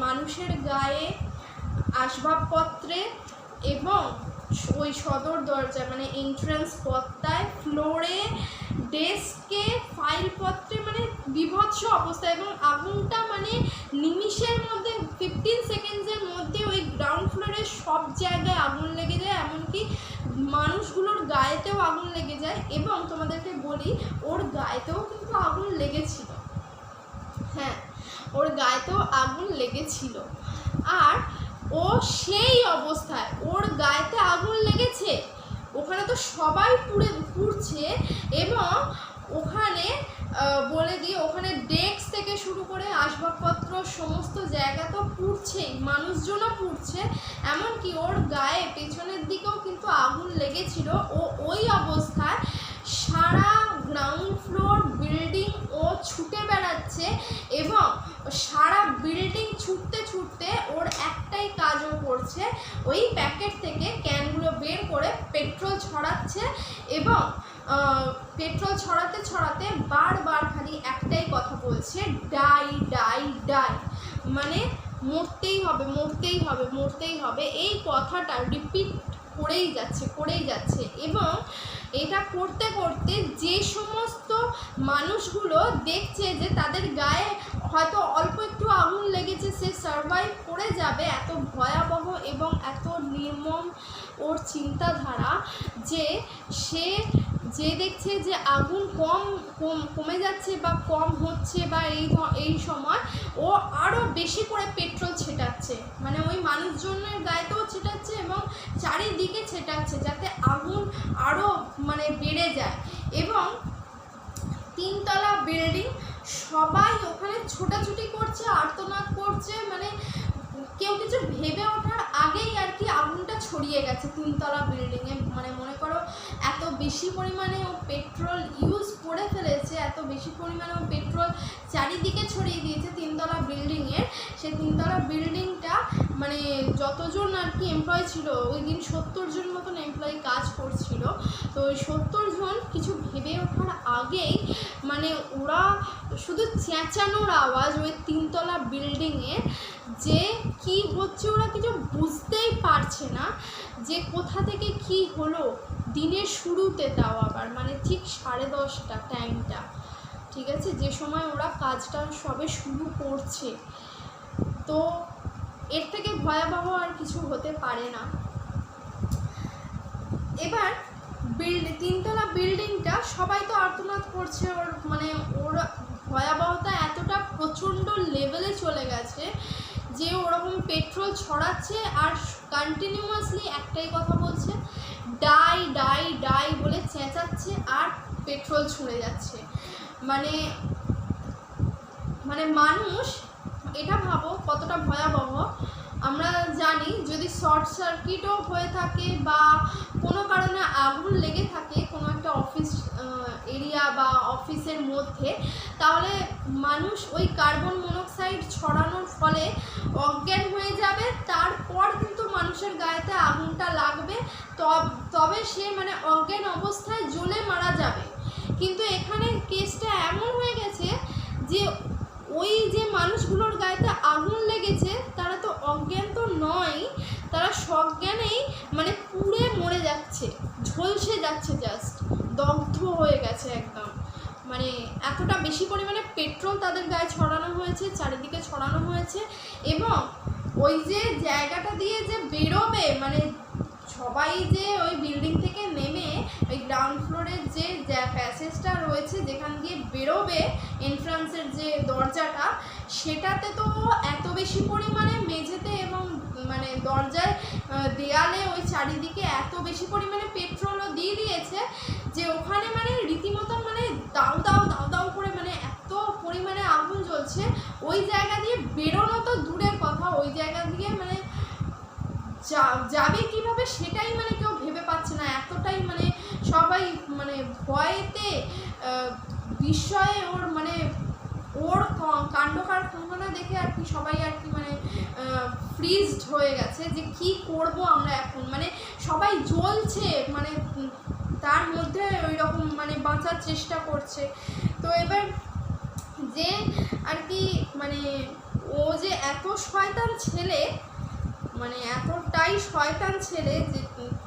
[SPEAKER 1] মানুষের গায়ে, আসবাবপত্রে এবং ওই সদর দরজা এন্ট্রান্স পথটায়, ফ্লোরে, ডেস্কে, ফাইলপত্রে, বিভৎস অবস্থা। এবং আগুনটা নিমিষের মধ্যে, 15 সেকেন্ডসের মধ্যে ওই গ্রাউন্ড ফ্লোরের সব জায়গায় আগুন লেগে যায়, এমনকি মানুষগুলোর গায়েতেও আগুন লেগে যায়। এবং তোমাদেরকে বলি, ওর গায়েতেও কিন্তু আগুন লেগেছিল, হ্যাঁ, ওর গায়েতেও আগুন লেগেছিল। আর ও সেই অবস্থায়, ওর গায়েতে আগুন লেগেছে, ওখানে তো সবাই পুড়ছে এবং ওখানে বলে দিই, ওখানে ডেস্ক থেকে শুরু করে আসবাবপত্র সমস্ত জায়গা তো পুড়ছেই, মানুষজনও পুড়ছে, এমনকি ওর গায়ে পেছনের দিকেও কিন্তু আগুন লেগেছিল। ও ওই অবস্থায় সারা গ্রাউন্ড ফ্লোর বিল্ডিং ও ছুটে বেড়াচ্ছে এবং সারা বিল্ডিং ছুটতে ছুটতে ওর একটাই কাজও করছে, ওই প্যাকেট থেকে ক্যানগুলো বের করে পেট্রোল ছড়াচ্ছে এবং পেট্রোল ছড়াতে ছড়াতে বারবার খালি একটাই কথা বলছে, ডাই ডাই ডাই, মরতেই হবে। এই কথাটা রিপিট করেই যাচ্ছে এবং এটা করতে করতে যে সমস্ত মানুষগুলো দেখছে যে তাদের গায়ে হয়তো অল্প একটু আগুন লেগেছে, সে সারভাইভ করে যাবে, এত ভয়াবহ এবং এত নির্মম ওর চিন্তাধারা যে সে যে দেখছে যে আগুন কমে যাচ্ছে বা কম হচ্ছে বা এই সময় ও আরও বেশি করে পেট্রোল ছেটাচ্ছে, ওই মানুষজনের গায়েতেও ছেটাচ্ছে এবং চারিদিকে ছেটাচ্ছে যাতে আগুন আরও বেড়ে যায়। এবং 3 তলা বিল্ডিং, সবাই ওখানে ছোটাছুটি করছে, আর্তনাদ করছে, কেউ কিছু ভেবে ওঠার আগেই আর কি আগুনটা ছড়িয়ে গেছে 3তলা বিল্ডিংয়ে। মানে মনে করো এত বেশি পরিমাণে ও পেট্রোল ইউজ করে ফেলেছে, এত বেশি পরিমাণে ও পেট্রোল চারিদিকে ছড়িয়ে দিয়েছে 3তলা বিল্ডিংয়ের। সেই 3তলা বিল্ডিংটা মানে যতজন আর কি এমপ্লয়ি ছিল, ওই দিন 70 জন মতন এমপ্লয়ি কাজ করছিল। তো ওই 70 জন কিছু ভেবে ওঠার আগেই মানে ওরা শুধু চেঁচানোর আওয়াজ ওই 3তলা বিল্ডিংয়ে, যে কি হচ্ছে ওরা কিছু বুঝতেই পারছে না, যে কোথা থেকে কি হলো দিনের শুরুতে, তাও আবার মানে ঠিক 10:30 টাইমটা, ঠিক আছে, যে সময় ওরা কাজটা সবে শুরু করছে। তো এর থেকে ভয়াবহ আর কিছু হতে পারে না। এবার 3তলা বিল্ডিংটা সবাই তো আর্তনাদ করছে, ওর মানে ওর ভয়াবহতা এতটা প্রচণ্ড লেভেলে চলে গেছে যে ওরকম পেট্রোল ছড়াচ্ছে আর কন্টিনিউয়াসলি একটাই কথা বলছে, ডাই ডাই ডাই বলে চেঁচাচ্ছে আর পেট্রোল ছুঁড়ে যাচ্ছে। মানে মানে মানুষ, এটা ভাবো কতটা ভয়াবহ। আমরা জানি যদি শর্ট সার্কিটও হয়ে থাকে বা কোনো কারণে আগুন লেগে থাকে কোনো একটা অফিস এরিয়া বা অফিসের মধ্যে, তাহলে মানুষ ওই কার্বন মনোক্সাইড ছড়ানোর ফলে অজ্ঞান হয়ে যাবে। তারপর কিন্তু মানুষের গায়েতে আগুনটা লাগবে, তবে সে মানে অজ্ঞান অবস্থায় জ্বলে মারা যাবে। কিন্তু এখানে কেসটা এমন হয়ে গেছে যে ওই যে মানুষগুলোর গায়েতে আগুন লেগেছে তারা তো অজ্ঞান তো নয়, তারা সজ্ঞানেই মানে পুড়ে মরে যাচ্ছে, ঝলসে যাচ্ছে, জাস্ট দগ্ধ হয়ে গেছে একদম। মানে এতটা বেশি পরিমাণে পেট্রোল তাদের গায়ে ছড়ানো হয়েছে, চারিদিকে ছড়ানো হয়েছে। এবং ওই যে জায়গাটা দিয়ে যে বেরোবে, মানে সবাই যে ওই বিল্ডিং থেকে নেমে ওই গ্রাউন্ড ফ্লোরের যে প্যাসেজটা রয়েছে যেখান দিয়ে বেরোবে, এন্ট্রান্সের যে দরজাটা, সেটাতে তো এত বেশি পরিমাণে মেঝেতে এবং মানে দরজায় দেয়ালে ওই চারিদিকে এত বেশি পরিমাণে পেট্রোলও দিয়ে দিয়েছে যে ওখানে মানে রীতিমতো মানে দাউ দাউ দাউ দাউ করে মানে এত পরিমাণে আগুন জ্বলছে, ওই জায়গা দিয়ে বেরোনো তো দূরের কথা, ওই জায়গা দিয়ে মানে যাবে কিভাবে সেটাই মানে কেউ ভেবে পাচ্ছে না। এতটাই মানে সবাই মানে ভয়েতে বিস্ময়ে ওর মানে ওর কাণ্ড কারখানা দেখে আর কি সবাই আর কি মানে ফ্রিজড হয়ে গেছে যে কি করব আমরা এখন। মানে সবাই জ্বলছে, মানে তার মধ্যে ওই রকম মানে বাঁচার চেষ্টা করছে। তো এবার যে আর কি মানে ও যে এত শয়তান ছেলে, মানে এতটাই শয়তান ছেলে যে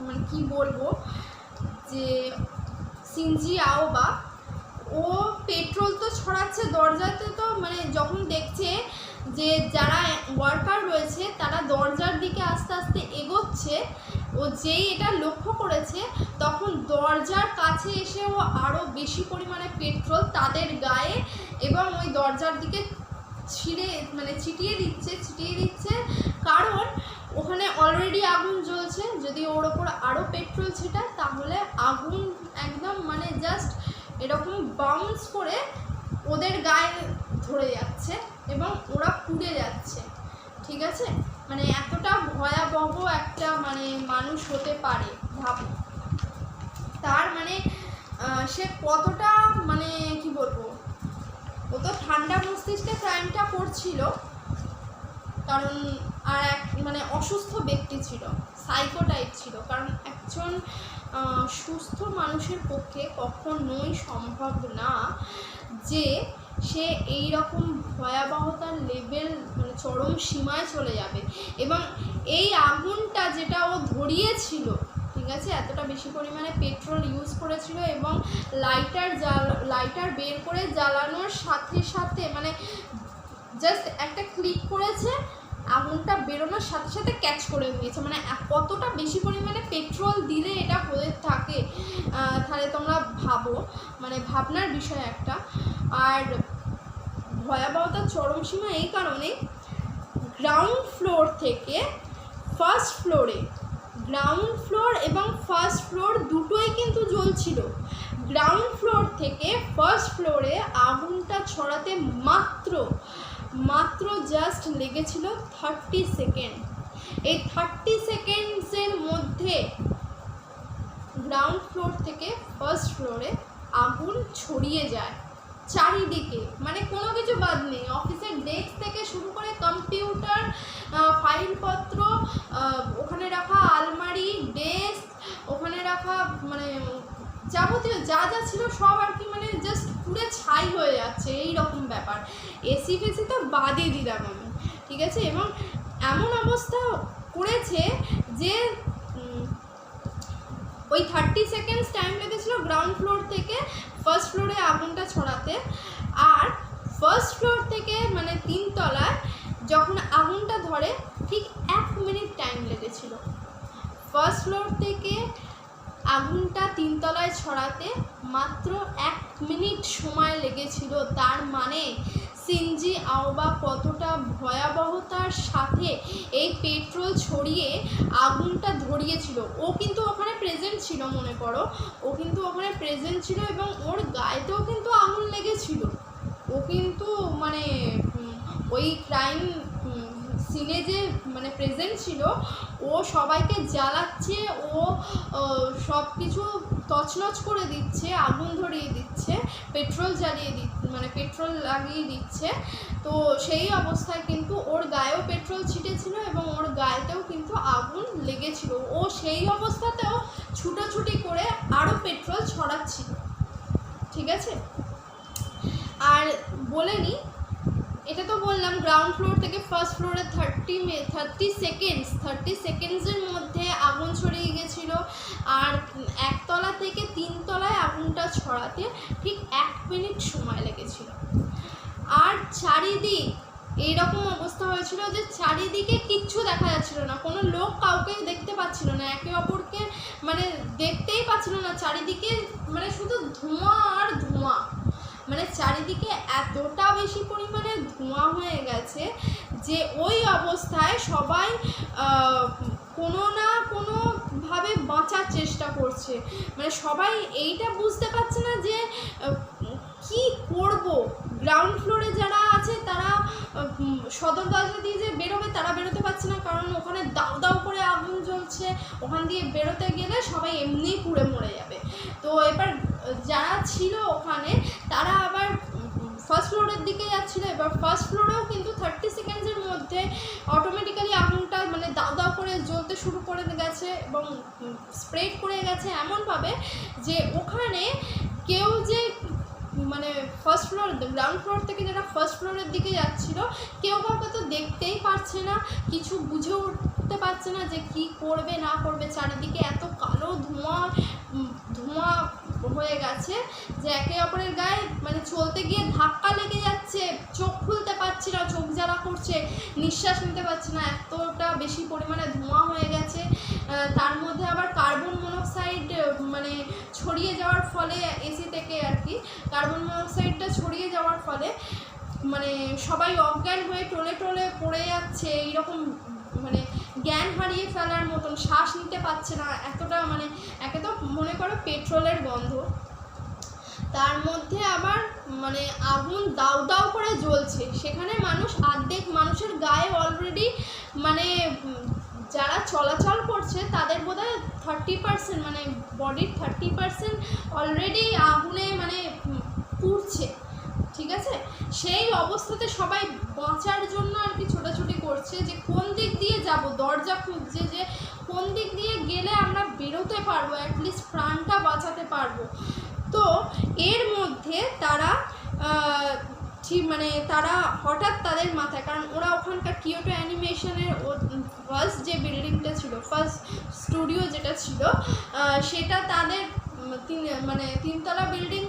[SPEAKER 1] মানে কি বলবো, যে সিনজি আওবা, ও পেট্রোল তো ছড়াচ্ছে দরজাতে, তো মানে যখন দেখছে যে যারা ওয়ার্কার রয়েছে তারা দরজার দিকে আস্তে আস্তে এগোচ্ছে, ও যেই এটা লক্ষ্য করেছে তখন দরজার কাছে এসে ও আরও বেশি পরিমাণে পেট্রোল তাদের গায়ে এবং ওই দরজার দিকে ছিটিয়ে দিচ্ছে, কারণ ওখানে অলরেডি আগুন জ্বলছে। যদি ওর ওপর আরও পেট্রোল ছেটায় তাহলে আগুন একদম মানে জাস্ট এরকম বাউন্স করে ওদের গায়ে ধরে যাচ্ছে এবং ওরা পুড়ে যাচ্ছে, ঠিক আছে। মানে এতটা ভয়াবহ একটা মানে মানুষ হতে পারে ভাবো। তার মানে সে কতটা মানে কি বলবো, ও তো ঠান্ডা মস্তিষ্কে ক্রাইমটা করছিল, কারণ আর এক মানে অসুস্থ ব্যক্তি ছিল, সাইকো টাইপ ছিল। কারণ একজন সুস্থ মানুষের পক্ষে কখনোই সম্ভব না যে সে এই রকম ভয়াবহতার লেভেল মানে চরম সীমায় চলে যাবে। এবং এই আগুনটা যেটা ও ধরিয়েছিল, ঠিক আছে, এতটা বেশি পরিমাণে পেট্রোল ইউজ করেছিল এবং লাইটার বের করে জ্বালানোর সাথে সাথে মানে জাস্ট একটা ক্লিক করেছে, আগুনটা বেরোনোর সাথে সাথে ক্যাচ করে দিয়েছে। মানে কতটা বেশি পরিমাণে পেট্রোল দিলে এটা হয়ে থাকে, তাহলে তোমরা ভাবো, মানে ভাবনার বিষয় একটা। আর ভয়াবহতার চরম সীমা এই কারণে, গ্রাউন্ড ফ্লোর থেকে ফার্স্ট ফ্লোরে, গ্রাউন্ড ফ্লোর এবং ফার্স্ট ফ্লোর দুটোই কিন্তু জ্বলছিল। গ্রাউন্ড ফ্লোর থেকে ফার্স্ট ফ্লোরে আগুনটা ছড়াতে মাত্র জাস্ট লেগেছিল 30 সেকেন্ড। এই 30 সেকেন্ডসের মধ্যে গ্রাউন্ড ফ্লোর থেকে ফার্স্ট ফ্লোরে আগুন ছড়িয়ে যায় চারিদিকে, মানে কোনো কিছু বাদ নেই। অফিসের ডেস্ক থেকে শুরু করে কম্পিউটার, ফাইলপত্র, ওখানে রাখা আলমারি, ডেস্ক, ওখানে রাখা মানে যাবতীয় যা যা ছিল সব আর কি, মানে জাস্ট পুরো ছাই হয়ে যাচ্ছে এই রকম ব্যাপার। এসি ফেসি তো বাদই দিলাম আমি, ঠিক আছে। এবং এমন অবস্থা করেছে যে ওই 30 সেকেন্ডস টাইম লেগেছিল গ্রাউন্ড ফ্লোর থেকে ফার্স্ট ফ্লোরে আগুনটা ছড়াতে। আর ফার্স্ট ফ্লোর থেকে মানে 3 তলায় যখন আগুনটা ধরে ঠিক 1 মিনিট টাইম লেগেছিল। ফার্স্ট ফ্লোর থেকে আগুনটা 3 তলায় ছড়াতে মাত্র 1 মিনিট সময় লেগেছিল। তার মানে সিনজি আওবা কতটা ভয়াবহতার সাথে এই পেট্রোল ছড়িয়ে আগুনটা ধরিয়েছিল। ও কিন্তু ওখানে প্রেজেন্ট ছিল, মনে করো ও কিন্তু ওখানে প্রেজেন্ট ছিল এবং ওর গায়েতেও কিন্তু আগুন লেগেছিল। ও কিন্তু মানে ওই ক্রাইম সিনে যে মানে প্রেজেন্ট ছিল, ও সবাইকে জ্বালাচ্ছে, ও সব কিছু তছনছ করে দিচ্ছে, আগুন ধরিয়ে দিচ্ছে, পেট্রোল জ্বালিয়ে মানে পেট্রোল লাগিয়ে দিচ্ছে। তো সেই অবস্থায় কিন্তু ওর গায়েও পেট্রোল ছিটেছিল এবং ওর গায়েতেও কিন্তু আগুন লেগেছিল। ও সেই অবস্থাতেও ছুটোছুটি করে আরও পেট্রোল ছড়াচ্ছিল, ঠিক আছে। আর বলে নিই, এটা তো বললাম গ্রাউন্ড ফ্লোর থেকে ফার্স্ট ফ্লোরে 30 সেকেন্ডসের মধ্যে আগুন ছড়িয়ে গেছিলো। আর 1 তলা থেকে 3 তলায় আগুনটা ছড়াতে ঠিক 1 মিনিট সময় লেগেছিল। আর চারিদিক এইরকম অবস্থা হয়েছিল যে চারিদিকে কিচ্ছু দেখা যাচ্ছিল না, কোনো লোক কাউকে দেখতে পাচ্ছিল না, একে অপরকে মানে দেখতেই পাচ্ছিল না। চারিদিকে মানে শুধু ধোঁয়া আর ধোঁয়া, মানে চারিদিকে এতটা বেশি পরিমাণে ধোঁয়া হয়ে গেছে যে ওই অবস্থায় সবাই কোনো না কোনোভাবে বাঁচার চেষ্টা করছে। মানে সবাই এইটা বুঝতে পারছে না যে কি করব। গ্রাউন্ড ফ্লোরে যারা আছে তারা সদর দরজা দিয়ে যে বেরোবে তারা বেরোতে পারছে না, কারণ ওখানে দাউ দাউ করে আগুন জ্বলছে। ওখান দিয়ে বেরোতে গেলে সবাই এমনিই পুড়ে মরে যাবে। তো এবার যারা ছিল ওখানে তারা আবার ফার্স্ট ফ্লোরের দিকে যাচ্ছিল। এবার ফার্স্ট ফ্লোরেও কিন্তু 30 সেকেন্ডসের মধ্যে অটোমেটিক্যালি আগুনটা মানে দাউ দাউ করে জ্বলতে শুরু করে গেছে এবং স্প্রেড করে গেছে এমনভাবে যে ওখানে কেউ যে মানে ফার্স্ট ফ্লোর গ্রাউন্ড ফ্লোর থেকে যারা ফার্স্ট ফ্লোরের দিকে যাচ্ছিল কেউ কাউকে তো দেখতেই পারছে না, কিছু বুঝে উঠতে পারছে না যে কি করবে না করবে। চারিদিকে এত কালো ধোঁয়া হয়ে গেছে যে একে অপরের গায়ে মানে চলতে গিয়ে ধাক্কা লেগে যাচ্ছে, চোখ খুলতে পারছি না, চোখ জ্বালা করছে, নিঃশ্বাস নিতে পারছি না, এতটা বেশি পরিমাণে ধোঁয়া হয়ে গেছে। তার মধ্যে আবার কার্বন মনোক্সাইড মানে ছড়িয়ে যাওয়ার ফলে এসি থেকে আর কি কার্বন মনোক্সাইডটা ছড়িয়ে যাওয়ার ফলে মানে সবাই অজ্ঞান হয়ে টলে টলে পড়ে যাচ্ছে, এইরকম মানে জ্ঞান হারিয়ে ফেলার মতন, শ্বাস নিতে পারছে না, এতটা মানে একে তো মনে করো পেট্রোলের গন্ধ, তার মধ্যে আবার মানে আগুন দাউ দাউ করে জ্বলছে। সেখানে অর্ধেক মানুষের গায়ে অলরেডি মানে যারা চলাচল করছে তাদের বোধহয় 30% মানে বডির 30% অলরেডি আগুনে মানে পুড়ছে, ঠিক আছে। সেই অবস্থাতে সবাই বাঁচার জন্য আর কি ছোটাছুটি করছে যে কোন দিক দিয়ে যাব, দরজা খুঁজছে যে কোন দিক দিয়ে গেলে আমরা বেরোতে পারবো, অ্যাটলিস্ট প্রাণটা বাঁচাতে পারবো। তো এর মধ্যে তারা মানে তারা হঠাৎ তাদের মাথায়, কারণ ওরা ওখানকার কিয়োটো অ্যানিমেশনের ফার্স্ট যে বিল্ডিংটা ছিল, ফার্স্ট স্টুডিও যেটা ছিল সেটা তাদের মানে 3 তলা বিল্ডিং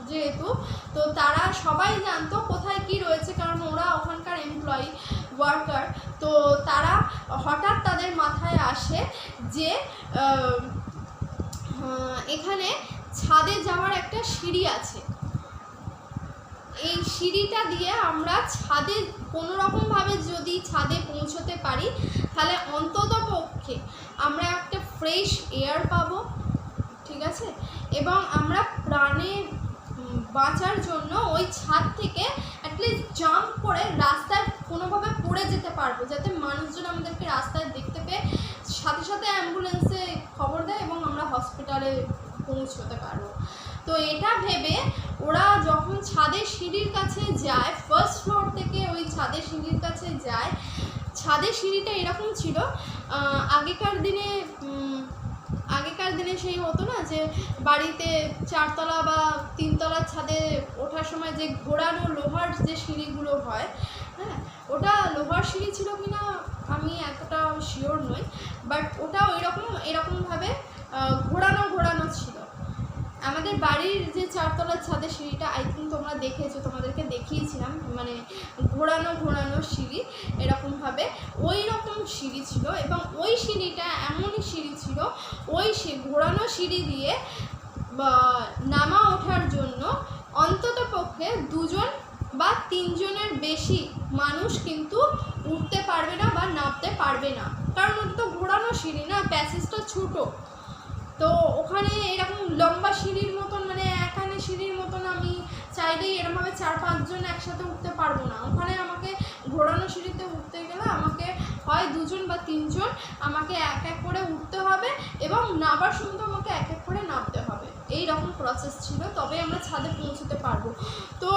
[SPEAKER 1] যেহেতু, তো তারা সবাই জানতো কোথায় কি রয়েছে, কারণ ওরা ওখানকার এমপ্লয়ি ওয়ার্কার। তো তারা হঠাৎ তাদের মাথায় আসে যে এখানে ছাদে যাওয়ার একটা সিঁড়ি আছে, এই সিঁড়িটা দিয়ে আমরা ছাদে কোনো রকমভাবে যদি ছাদে পৌঁছতে পারি তাহলে অন্তত পক্ষে আমরা একটা ফ্রেশ এয়ার পাবো, ঠিক আছে, এবং আমরা প্রাণে বাঁচার জন্য ওই ছাদ থেকে একটা অ্যাটলিস্ট জাম্প করে রাস্তায় কোনোভাবে পড়ে যেতে পারবো, যাতে মানুষজন আমাদেরকে রাস্তায় দেখতে পেয়ে সাথে সাথে অ্যাম্বুলেন্সে খবর দেয় এবং আমরা হসপিটালে পৌঁছতে পারবো। তো এটা ভেবে ওরা যখন ছাদের সিঁড়ির কাছে যায়, ফার্স্ট ফ্লোর থেকে ওই ছাদের সিঁড়ির কাছে যায়, ছাদের সিঁড়িটা এরকম ছিল, আগেকার দিনে সেই হতো না যে বাড়িতে 4 তলা বা 3 তলার ছাদে ওঠার সময় যে ঘোরানো লোহার যে সিঁড়িগুলো হয়, হ্যাঁ, ওটা লোহার সিঁড়ি ছিল কিনা আমি এতটা শিওর নই, বাট ওটা এরকমভাবে ঘোরানো ছিল। আমাদের বাড়ির যে 4 তলার ছাদের সিঁড়িটা আই থিঙ্ক তোমরা দেখেছো, তোমাদেরকে দেখিয়েছিলাম, মানে ঘোরানো সিঁড়ি এরকমভাবে ওই রকম সিঁড়ি ছিল। এবং ওই সিঁড়িটা এমনই সিঁড়ি ছিল, ওই ঘোরানো সিঁড়ি দিয়ে নামা ওঠার জন্য অন্তত পক্ষে 2 জন বা 3 জনের বেশি মানুষ কিন্তু উঠতে পারবে না বা নামতে পারবে না, কারণ ওটা তো ঘোরানো সিঁড়ি না, প্যাসেজটা ছোটো। তো ওখানে এরকম লম্বা সিঁড়ির মতন, মানে একানে সিঁড়ির মতন আমি চাইলেই এরকমভাবে 4-5 জন একসাথে উঠতে পারবো না। ওখানে আমাকে ঘোরানো সিঁড়িতে উঠতে গেলে আমাকে হয় 2 জন বা 3 জন আমাকে এক এক করে উঠতে হবে এবং নামার সময় আমাকে এক এক করে নামতে হবে। এই রকম প্রসেস ছিল, তবে আমরা ছাদে পৌঁছতে পারবো। তো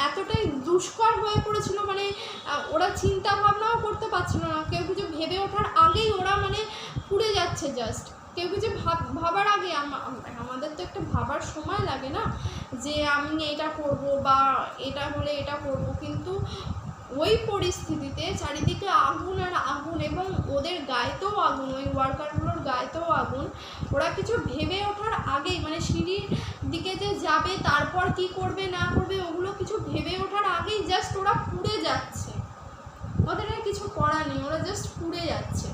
[SPEAKER 1] এতটাই দুষ্কর হয়ে পড়েছিল, মানে ওরা চিন্তা ভাবনাও করতে পারছিল না। কেউ কিছু ভেবে ওঠার আগেই ওরা মানে পুড়ে যাচ্ছে, জাস্ট কেউ কিছু ভাবার আগে। আমাদের তো একটা ভাবার সময় লাগে না, যে আমি এটা করব বা এটা হলে এটা করব, কিন্তু ওই পরিস্থিতিতে চারিদিকে আগুন আর আগুন, এবং ওদের গায়েতেও আগুন, ওই ওয়ার্কারগুলোর গায়েতেও আগুন। ওরা কিছু ভেবে ওঠার আগেই, মানে সিঁড়ির দিকে যে যাবে, তারপর কি করবে না করবে, ওগুলো কিছু ভেবে ওঠার আগেই জাস্ট ওরা পুড়ে যাচ্ছে। ওদের আর কিছু করার নেই, ওরা জাস্ট পুড়ে যাচ্ছে।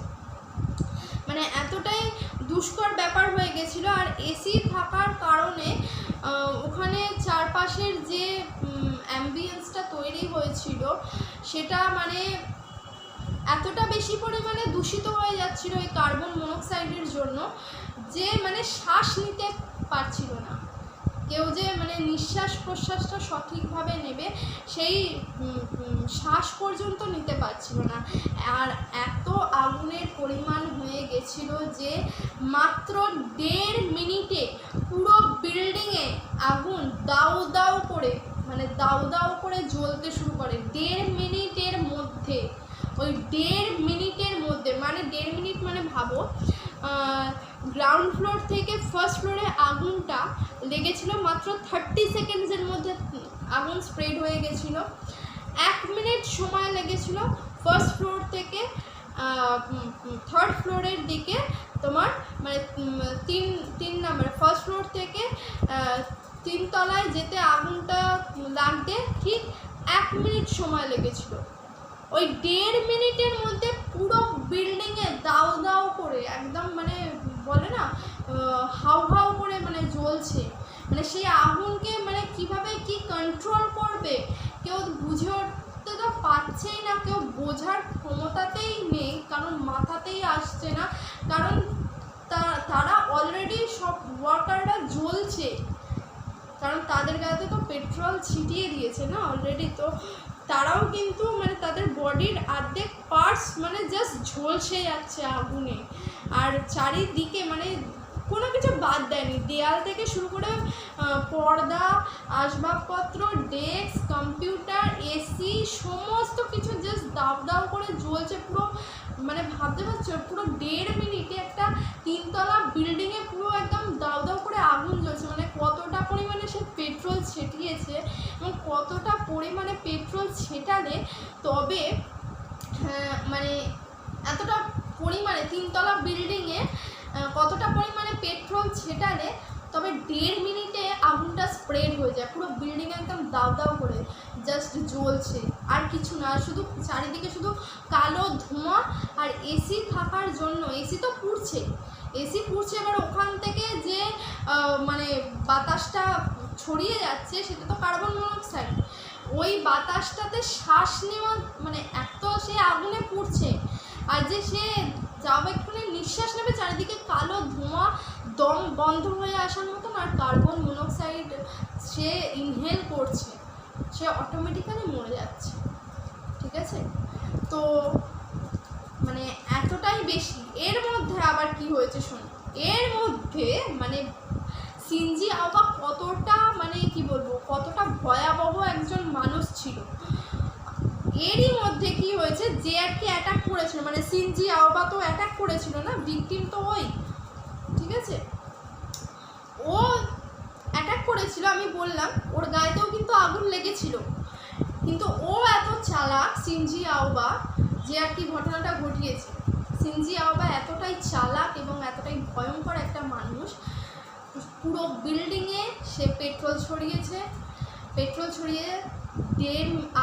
[SPEAKER 1] মানে এতটাই দুষ্কর ব্যাপার হয়ে গেছিলো। আর এসি থাকার কারণে ওখানে চারপাশের যে অ্যাম্বিয়েন্সটা তৈরি হয়েছিল সেটা মানে এতটা বেশি পরিমাণে দূষিত হয়ে যাচ্ছিল এই কার্বন মনোক্সাইডের জন্য, যে মানে শ্বাস নিতে পারছিল না কেউ, যে মানে নিঃশ্বাস প্রশ্বাসটা সঠিকভাবে নেবে সেই শ্বাস পর্যন্ত নিতে পারছিল না। আর এত আগুনের পরিমাণ হয়ে গেছিল যে মাত্র 1.5 মিনিটে পুরো বিল্ডিংয়ে আগুন দাউ দাউ করে জ্বলতে শুরু করে। 1.5 মিনিটের মধ্যে, ওই 1.5 মিনিটের মধ্যে, মানে 1.5 মিনিট মানে ভাবো, গ্রাউন্ড ফ্লোর থেকে ফার্স্ট ফ্লোরে আগুনটা লেগেছিল মাত্র 30 সেকেন্ডসের মধ্যে আগুন স্প্রেড হয়ে গেছিলো। 1 মিনিট সময় লেগেছিল ফার্স্ট ফ্লোর থেকে 3rd ফ্লোরের দিকে তোমার, মানে 3 নাম্বার ফার্স্ট ফ্লোর থেকে 3 তলায় যেতে আগুনটা লাগতে ঠিক 1 মিনিট সময় লেগেছিল। ওই 1.5 মিনিটের মধ্যে পুরো বিল্ডিংয়ে দাউ দাউ করে একদম, মানে বলে না হাউ হাউ করে মানে জ্বলছে। মানে সেই আগুনকে মানে কিভাবে কি কন্ট্রোল করবে কেউ বুঝে উঠতে তো পারছেই না, কেউ বোঝার ক্ষমতাতেই নেই, কারণ মাথাতেই আসছে না, কারণ তারা অলরেডি সব ওয়ার্কাররা জ্বলছে, কারণ তাদের গায়ে তো পেট্রোল ছিটিয়ে দিয়েছে না অলরেডি। তো তারাও কিন্তু মানে তাদের বডির অর্ধেক পার্টস মানে জাস্ট ঝলসে যাচ্ছে আগুনে। আর চারিদিকে মানে কোনো কিছু বাদ দেয়নি, দেয়াল থেকে শুরু করে পর্দা, আসবাবপত্র, ডেস্ক, কম্পিউটার, এসি, সমস্ত কিছু জাস্ট দাউ দাউ করে জ্বলছে পুরো। মানে ভাবতে পারছো পুরো 1.5 মিনিটে একটা 3 তলা বিল্ডিংয়ে পুরো একদম দাউ দাউ করে আগুন জ্বলছে। মানে কতটা পরিমাণে সে পেট্রোল ছিটিয়েছে এবং কতটা পরিমাণে পেট্রোল ছেটালে তবে মানে এতটা পরিমাণে 3 তলা বিল্ডিংয়ে কতটা পরিমাণে পেট্রোল ছেটালে তবে 1.5 মিনিটে আগুনটা স্প্রেড হয়ে যায়, পুরো বিল্ডিং একদম দাউ দাউ করে জাস্ট জ্বলছে। আর কিছু না, শুধু চারিদিকে শুধু কালো ধোঁয়া। আর এসি থাকার জন্য এসি তো পুড়ছে, এবার ওখান থেকে যে মানে বাতাসটা ছড়িয়ে যাচ্ছে সেটা তো কার্বন মনোক্সাইড। ওই বাতাসটাতে শ্বাস নেওয়া, মানে এত সে আগুনে পুড়ছে, আর যে সে যাও একটুখানি নিঃশ্বাস নেবে চারিদিকে কালো ধোঁয়া, দম বন্ধ হয়ে আসার মতন, আর কার্বন মনোক্সাইড সে ইনহেল করছে। সে অটোমেটিক্যালি মরে যাচ্ছে। ঠিক আছে, তো মানে এতটাই বেশি। এর মধ্যে আবার কি হয়েছে শোনো, এর মধ্যে মানে সিনজি আওবা কতটা মানে কি বলবো, কতটা ভয়াবহ একজন মানুষ ছিল। এরই মধ্যে কি হয়েছে, যে আর কি অ্যাটাক করেছিল, মানে সিনজি আওবা তো অ্যাটাক করেছিল না, ভিকটিম তো ওই, ঠিক আছে, ও অ্যাটাক করেছিল। আমি বললাম ওর গায়েতেও কিন্তু আগুন লেগেছিল, কিন্তু ও এত চালাক সিনজি আওবা, যে আর কি ঘটনাটা ঘটিয়েছে। সিনজি আওবা এতটাই চালাক এবং এতটাই ভয়ঙ্কর একটা মানুষ, পুরো বিল্ডিংয়ে সে পেট্রোল ছড়িয়েছে, পেট্রোল ছড়িয়ে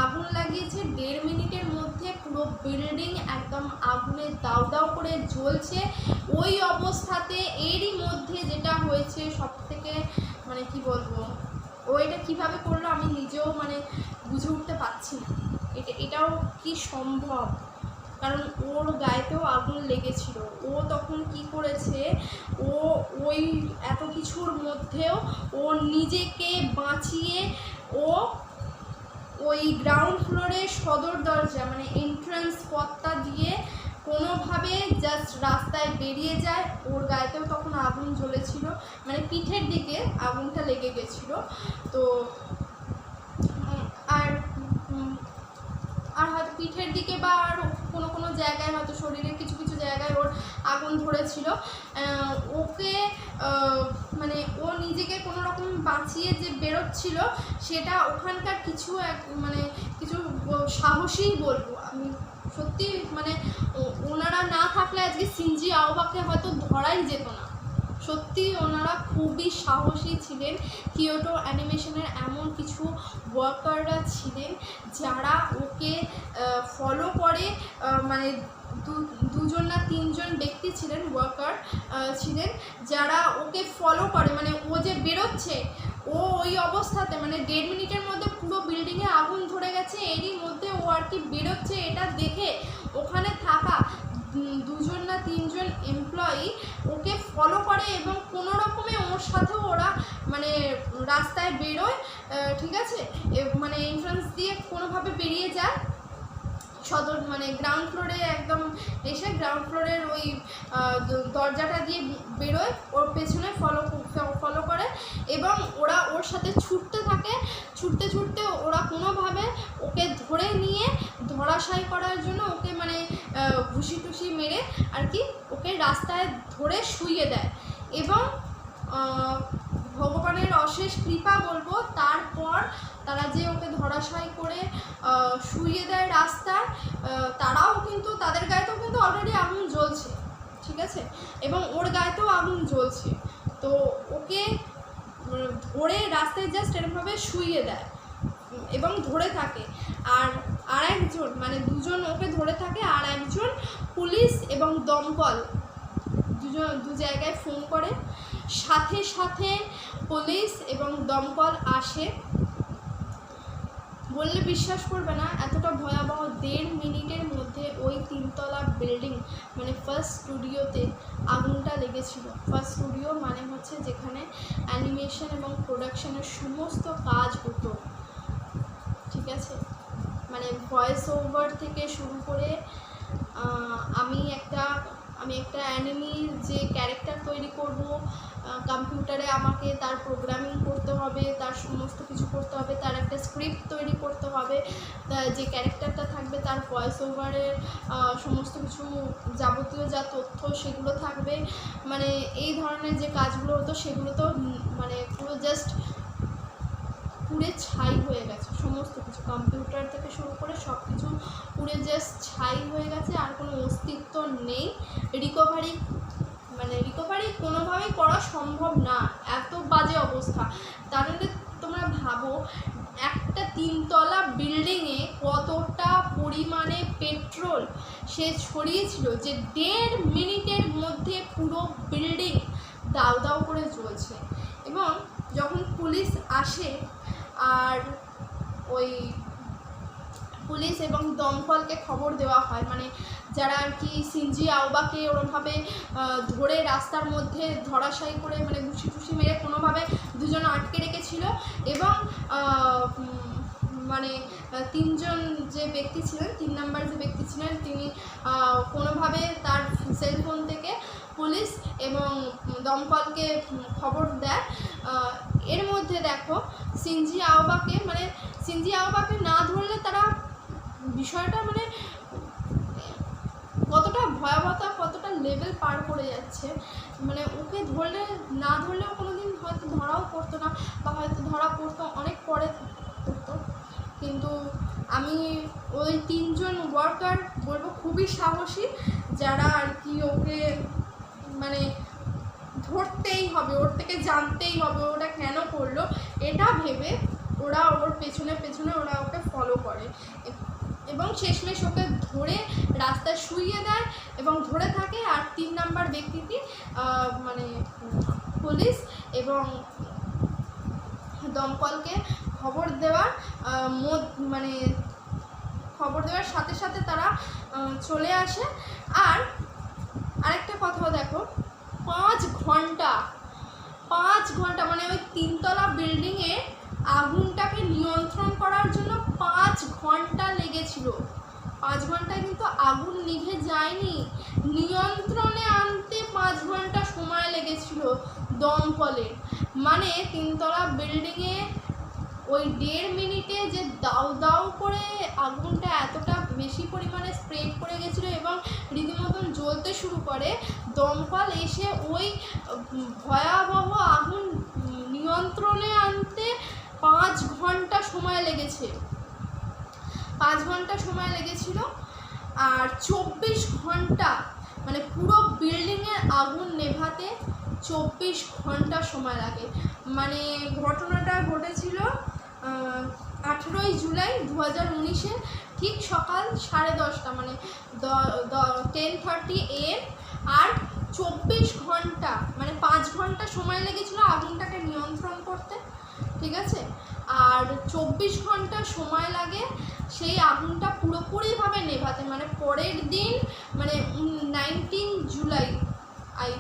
[SPEAKER 1] আগুন লাগিয়েছে। 1.5 মিনিটের মধ্যে পুরো বিল্ডিং একদম আগুনে দাউ দাউ করে জ্বলছে। ওই অবস্থাতে এরই মধ্যে যেটা হয়েছে সব থেকে মানে কি বলবো, ও এটা কীভাবে করলো আমি নিজেও মানে বুঝে উঠতে পারছি না, এটাও কি সম্ভব, কারণ ওর গায়েতেও আগুন লেগেছিল। ও তখন কি করেছে, ও ওই এত কিছুর মধ্যেও ও নিজেকে বাঁচিয়ে ও ওই গ্রাউন্ড ফ্লোরে সদর দরজা মানে এন্ট্রান্স পথটা দিয়ে কোনোভাবে জাস্ট রাস্তায় বেরিয়ে যায়। ওর গায়েতেও তখন আগুন জ্বলেছিল, মানে পিঠের দিকে আগুনটা লেগে গেছিলো। তো আর হয়তো পিঠের দিকে বা আর কোনো কোনো জায়গায় হয়তো শরীরের কিছু কিছু জায়গায় ওর আগুন ধরেছিল। ওকে মানে ও নিজেকে কোনো রকম বাঁচিয়ে যে বেরোচ্ছিল, সেটা ওখানকার কিছু মানে কিছু সাহসীই বলবো আমি, সত্যি মানে ওনারা না থাকলে আজকে সিনজি আওবাকে হয়তো ধরাই যেত না। সত্যি ওনারা খুবই সাহসী ছিলেন। কিয়োটো অ্যানিমেশনের এমন কিছু ওয়ার্কাররা ছিলেন যারা ওকে ফলো করে, মানে দুজন না তিনজন ব্যক্তি ছিলেন, ওয়ার্কার ছিলেন যারা ওকে ফলো করে, মানে ও যে বেরোচ্ছে ও ওই অবস্থাতে মানে 1.5 মিনিটের মধ্যে পুরো বিল্ডিংয়ে আগুন ধরে গেছে, এরই মধ্যে ও আর কি বেরোচ্ছে, এটা দেখে ওখানে থাকা 2জন না 3জন এমপ্লয়ি ওকে ফলো করে এবং কোনো রকমে ওর সাথেও ওরা মানে রাস্তায় বেরোয়, ঠিক আছে, মানে এন্ট্রান্স দিয়ে কোনোভাবে বেরিয়ে যায় সদর মানে গ্রাউন্ড ফ্লোরে, একদম এসে গ্রাউন্ড ফ্লোরের ওই দরজাটা দিয়ে বেরোয়, ওর পেছনে ফলো করে এবং ওরা ওর সাথে ছুটতে থাকে। ছুটতে ছুটতে ওরা কোনোভাবে ওকে ধরে নিয়ে ধরাশায়ী করার জন্য ওকে মানে ঘুষি টুসি মেরে আর কি ওকে রাস্তায় ধরে শুইয়ে দেয়। এবং ভগবানের অশেষ কৃপা বলবো, তারপর তারা যে ওকে ধরাশায়ী করে শুইয়ে দেয় রাস্তায়, তারাও কিন্তু তাদের গায়েতেও কিন্তু অলরেডি আগুন জ্বলছে, ঠিক আছে, এবং ওর গায়েতেও আগুন জ্বলছে। তো ওকে ধরে রাস্তায় জাস্ট এরকমভাবে শুইয়ে দেয় এবং ধরে থাকে। আর একজন মানে 2জন ওকে ধরে থাকে, আর একজন পুলিশ এবং দমকল দু জায়গায় ফোন করে, সাথে সাথে পুলিশ এবং দমকল আসে। বললে বিশ্বাস করবে না, এতটা ভয়াবহ। 1.5 মিনিটের মধ্যে ওই 3তলা বিল্ডিং মানে ফার্স্ট স্টুডিওতে আগুনটা লেগেছিল। ফার্স্ট স্টুডিও মানে হচ্ছে যেখানে অ্যানিমেশন এবং প্রোডাকশনের সমস্ত কাজ হতো, ঠিক আছে, মানে ভয়েস ওভার থেকে শুরু করে আমি একটা অ্যানিমির যে ক্যারেক্টার তৈরি করব, কম্পিউটারে আমাকে তার প্রোগ্রামিং করতে হবে, তার সমস্ত কিছু করতে হবে, তার একটা স্ক্রিপ্ট তৈরি করতে হবে, যে ক্যারেক্টারটা থাকবে তার ভয়েস ওভারের সমস্ত কিছু যাবতীয় যা তথ্য সেগুলো থাকবে, মানে এই ধরনের যে কাজগুলো হতো সেগুলো তো মানে পুরো জাস্ট পুড়ে ছাই হয়ে গেছে। সমস্ত কিছু কম্পিউটার থেকে শুরু করে সব কিছু পুড়ে জাস্ট ছাই হয়ে গেছে, আর কোনো অস্তিত্ব নেই। রিকভারি কোনোভাবেই করা সম্ভব না, এত বাজে অবস্থা। তাহলে তোমরা ভাবো একটা 3তলা বিল্ডিংয়ে কতটা পরিমাণে পেট্রোল সে ছড়িয়েছিল, যে 1.5 মিনিটের মধ্যে পুরো বিল্ডিং দাউ দাউ করে জ্বলছে। এবং যখন পুলিশ আসে, আর ওই পুলিশ এবং দমকলকে খবর দেওয়া হয়, মানে যারা আর কি সিনজি আওবাকে ওরমভাবে ধরে রাস্তার মধ্যে ধরাশায়ী করে মানে ঘুষি টুসি মেরে কোনোভাবে 2জন আটকে রেখেছিল, এবং মানে 3জন যে ব্যক্তি ছিলেন, 3 নাম্বার যে ব্যক্তি ছিলেন, তিনি কোনোভাবে তার সেলফোন থেকে পুলিশ এবং দমকলকে খবর দেয়। এর মধ্যে দেখো সিনজি আওবাকে না ধরলে তারা বিষয়টা মানে কতটা ভয়াবহতা, কতটা লেভেল পার করে যাচ্ছে। মানে ওকে না ধরলেও কোনো দিন হয়তো ধরাও পড়তো না, বা হয়তো ধরা পড়তো অনেক পরে পড়তো। কিন্তু আমি ওই 3জন ওয়ার্কার বলবো খুবই সাহসী, যারা আর কি ওকে মানে ধরতেই হবে, ওর থেকে জানতেই হবে ওটা কেন করলো, এটা ভেবে ওরা ওর পেছনে ওরা ওকে ফলো করে এবং শেষমেশ ওকে ধরে রাস্তায় শুইয়ে দেয় এবং ধরে থাকে। আর 3 নাম্বার ব্যক্তিটি মানে পুলিশ এবং দমকলকে খবর দেওয়ার সাথে সাথে তারা চলে আসে। আর আরেকটা কথা দেখো, 5 ঘন্টা মানে ওই 3তলা বিল্ডিংয়ে আগুনটাকে নিয়ন্ত্রণ করার জন্য 5 ঘন্টা লেগেছিল। 5 ঘন্টায় কিন্তু আগুন নিভে যায়নি, নিয়ন্ত্রণে আনতে 5 ঘন্টা সময় লেগেছিল দমকলের। মানে 3তলা বিল্ডিংয়ে ওই 1.5 মিনিটে যে দাউ করে আগুনটা এতটা বেশি পরিমাণে স্প্রেড করে গেছিলো এবং রীতিমতন জ্বলতে শুরু করে, দমকল এসে ওই ভয়াবহ আগুন নিয়ন্ত্রণে আনতে 5 ঘন্টা সময় লেগেছে। 5 ঘন্টা সময় লেগেছিল। আর 24 ঘন্টা মানে পুরো বিল্ডিংয়ের আগুন নেভাতে 24 ঘন্টা সময় লাগে। মানে ঘটনাটা ঘটেছিল 18ই জুলাই 2019-এ ঠিক সকাল 10:30 মানে 10:30 AM। আর 24 ঘন্টা মানে 5 ঘন্টা সময় লেগেছিল আগুনটাকে নিয়ন্ত্রণ করতে, ঠিক আছে। আর 24 ঘন্টা সময় লাগে সেই আগুনটা পুরোপুরিভাবে নেভাতে। মানে পরের দিন মানে 19 জুলাই আই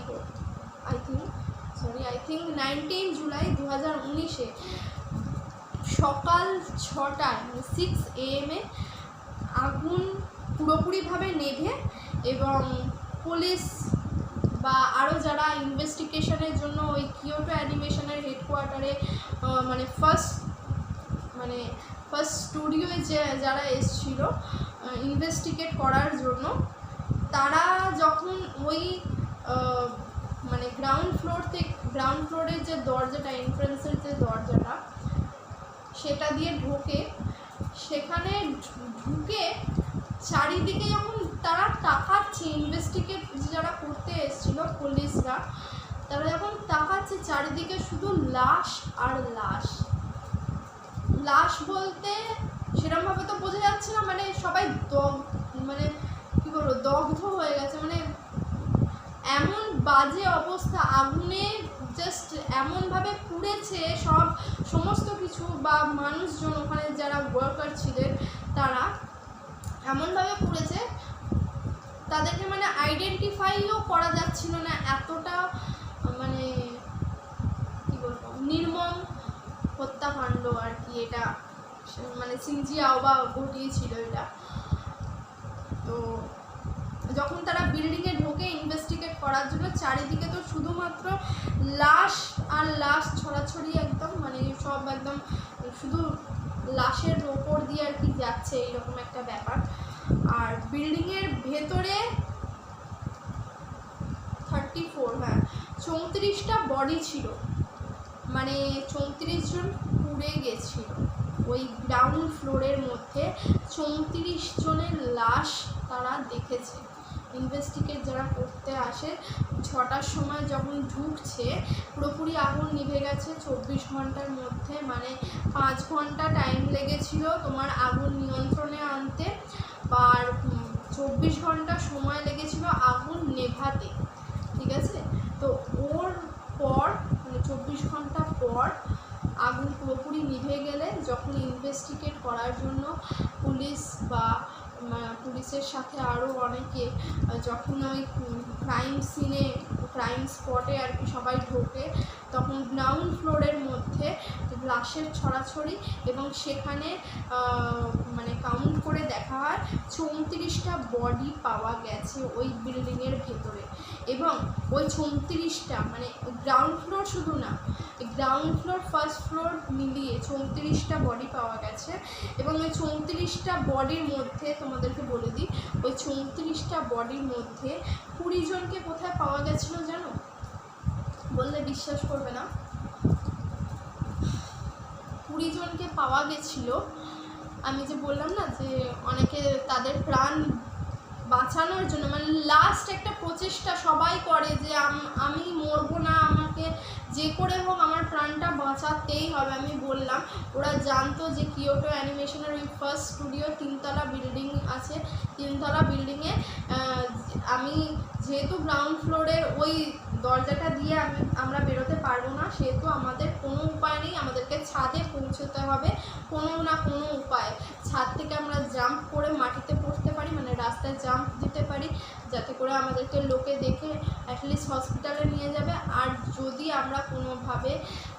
[SPEAKER 1] থিঙ্ক 19 জুলাই 2019-এ সকাল 6টায় 6 AM আগুন পুরোপুরিভাবে নেভে এবং পুলিশ বা আরও যারা ইনভেস্টিগেশনের জন্য ওই কিয়োটো অ্যানিমেশনের হেডকোয়ার্টারে মানে ফার্স্ট স্টুডিওয়ে যারা এসেছিলো ইনভেস্টিগেট করার জন্য, তারা যখন ওই মানে গ্রাউন্ড ফ্লোরের যে দরজাটা, এন্ট্রান্সের যে দরজাটা, সেটা দিয়ে সেখানে ঢুকে চারিদিকে যখন তারা তাকাচ্ছে, ইনভেস্টিগেট যারা করতে এসেছিল পুলিশরা, তারা যখন তাকাচ্ছে চারিদিকে শুধু লাশ আর লাশ বলতে সেরকমভাবে তো বোঝা যাচ্ছে না, মানে সবাই মানে কী বলবো দগ্ধ হয়ে গেছে। মানে এমন বাজে অবস্থা, আগুনে জাস্ট এমনভাবে পুড়েছে সমস্ত কিছু, বা মানুষজন ওখানে যারা ওয়ার্কার ছিলেন তারা এমনভাবে পুড়েছে তাদেরকে মানে আইডেন্টিফাইও করা যাচ্ছিল না, এতটা মানে কী বলবো নির্মম হত্যাকাণ্ড আর কি এটা, মানে সিনজি আওবা ঘটিয়েছিল এটা। তো যখন তারা বিল্ডিংয়ে ঢোকে ইনভেস্টিগেট করার জন্য, চারিদিকে তো শুধুমাত্র লাশ আর লাশ ছড়াছড়ি, একদম মানে সব একদম শুধু লাশের ওপর দিয়ে আর কি যাচ্ছে, এইরকম একটা ব্যাপার। আর বিল্ডিংয়ের ভেতরে 34টা বডি ছিল, মানে 34 জন পুড়ে গেছিল ওই গ্রাউন্ড ফ্লোরের মধ্যে। 34 জনের লাশ তারা দেখেছে। ইনভেস্টিগেট যারা করতে আসে 6টার সময় যখন ঢুকছে, পুরোপুরি আগুন নিভে গেছে 24 ঘন্টার মধ্যে। মানে 5 ঘন্টা টাইম লেগেছিল তোমার আগুন নিয়ন্ত্রণে আনতে, আর 24 ঘন্টা সময় লেগেছিল আগুন নেভাতে, ঠিক আছে। তো ওর পর মানে 24 ঘন্টা পর আগুন পুরোপুরি নিভে গেলে, যখন ইনভেস্টিগেট করার জন্য পুলিশ বা পুলিশের সাথে আরও অনেকে যখন ওই ক্রাইম স্পটে আর কি সবাই ঢোকে, তখন গ্রাউন্ড ফ্লোরের মধ্যে লাশের ছড়াছড়ি এবং সেখানে মানে কাউন্ট করে দেখা হয় 34টা বডি পাওয়া গেছে ওই বিল্ডিংয়ের ভেতরে। এবং ওই 34টা মানে গ্রাউন্ড ফ্লোর শুধু না, গ্রাউন্ড ফ্লোর ফার্স্ট ফ্লোর মিলিয়ে 34টা বডি পাওয়া গেছে। এবং ওই 34টা বডির মধ্যে তোমাদেরকে বলে দিই, ওই 34টা বডির মধ্যে 20 জনকে কোথায় পাওয়া গেছিলো জানো? বললে বিশ্বাস করবে না, 20 জনকে পাওয়া গেছিলো। আমি যে বললাম না যে অনেকে তাদের প্রাণ বাঁচানোর জন্য মানে লাস্ট একটা প্রচেষ্টা সবাই করে যে আমি মরবো না, আমাকে যে করে হোক আমার প্রাণটা বাঁচাতেই হবে। আমি বললাম ওরা জানতো যে কিয়োটো অ্যানিমেশনের ওই ফার্স্ট স্টুডিও 3তলা বিল্ডিং আছে, 3তলা বিল্ডিংয়ে আমি যেহেতু গ্রাউন্ড ফ্লোরের ওই দরজাটা দিয়ে আমরা বেরোতে পারবো না, সেহেতু আমাদের কোনো উপায় নেই, আমাদেরকে ছাদে পৌঁছতে হবে কোনো না কোনো উপায়। ছাদ থেকে আমরা জাম্প করে মাটিতে পড়তে পারি, মানে রাস্তায় জাম্প দিতে পারি, যাতে করে আমাদেরকে লোকে দেখে অ্যাটলিস্ট হসপিটালে নিয়ে যাবে। আর যদি আমরা কোনোভাবে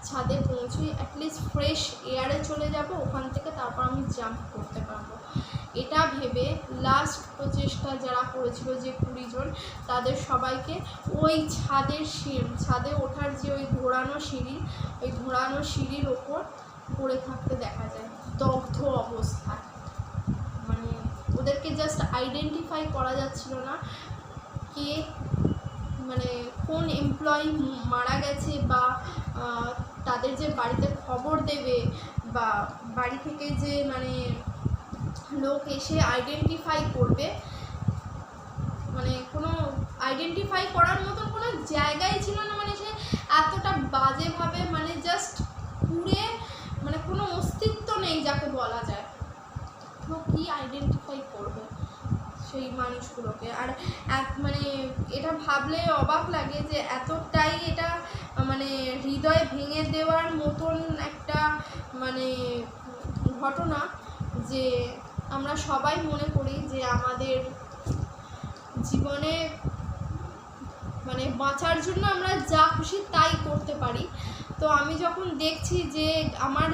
[SPEAKER 1] ছাদে পৌঁছই অ্যাটলিস্ট ফ্রেশ এয়ারে চলে যাব ওখান থেকে, তারপর আমি জাম্প করতে পারবো। এটা ভেবে লাস্ট প্রচেষ্টা যারা করেছিল যে 20 জন, তাদের সবাইকে ওই ছাদে ওঠার যে ওই ঘোরানো সিঁড়ি, ওই ঘোরানো সিঁড়ির ওপর পড়ে থাকতে দেখা যায় দগ্ধ অবস্থায়। মানে ওদেরকে জাস্ট আইডেন্টিফাই করা যাচ্ছিল না কে মানে কোন এমপ্লয়ি মারা গেছে, বা তাদের যে বাড়িতে খবর দেবে বা বাড়ি থেকে যে মানে লোক এসে আইডেন্টিফাই করবে, মানে কোনো আইডেন্টিফাই করার মতন কোনো জায়গাই ছিল না। মানে সে এতটা বাজেভাবে মানে জাস্ট পুড়ে মানে কোনো অস্তিত্ব নেই যাকে বলা যায়। তো কী আইডেন্টিফাই করবে সেই মানুষগুলোকে? আর মানে এটা ভাবলে অবাক লাগে যে এতটাই এটা মানে হৃদয় ভেঙে দেওয়ার মতন একটা মানে ঘটনা যে আমরা সবাই মনে করি যে আমাদের জীবনে মানে বাঁচার জন্য আমরা যা খুশি তাই করতে পারি। তো আমি যখন দেখছি যে আমার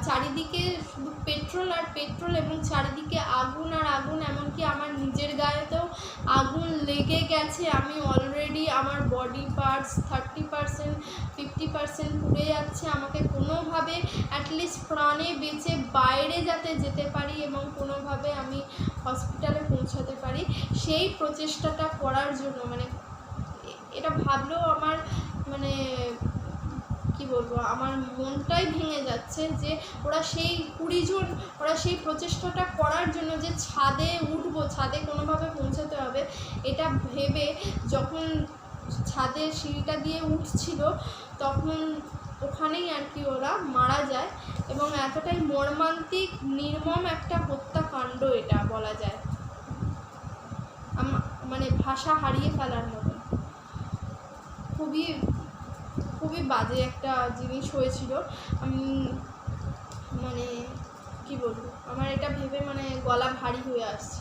[SPEAKER 1] চারিদিকে শুধু পেট্রোল আর পেট্রোল এবং চারিদিকে আগুন আর আগুন, এমনকি আমার নিজের গায়েতেও আগুন লেগে গেছে, আমি অলরেডি আমার বডি পার্টস 30% 50% পুড়ে যাচ্ছে, আমাকে কোনোভাবে অ্যাটলিস্ট প্রাণে বেঁচে বাইরে যাতে যেতে পারি এবং কোনোভাবে আমি হসপিটালে পৌঁছাতে পারি, সেই প্রচেষ্টাটা করার জন্য মানে এটা ভাবলেও আমার মানে কি বলবো, আমার মনটাই ভেঙে যাচ্ছে যে ওরা সেই 20 জন ওরা সেই প্রচেষ্টাটা করার জন্য যে ছাদে উঠবো, ছাদে কোনোভাবে পৌঁছাতে হবে, এটা ভেবে যখন ছাদে সিঁড়িটা দিয়ে উঠছিল তখন ওখানেই আর কি ওরা মারা যায়। এবং এতটাই মর্মান্তিক নির্মম একটা হত্যাকাণ্ড এটা বলা যায়, মানে ভাষা হারিয়ে ফেলার মতো। খুবই খুবই বাজে একটা জিনিস হয়েছিল। আমি মানে কি বলবো, আমার এটা ভেবে মানে গলা ভারী হয়ে আসছে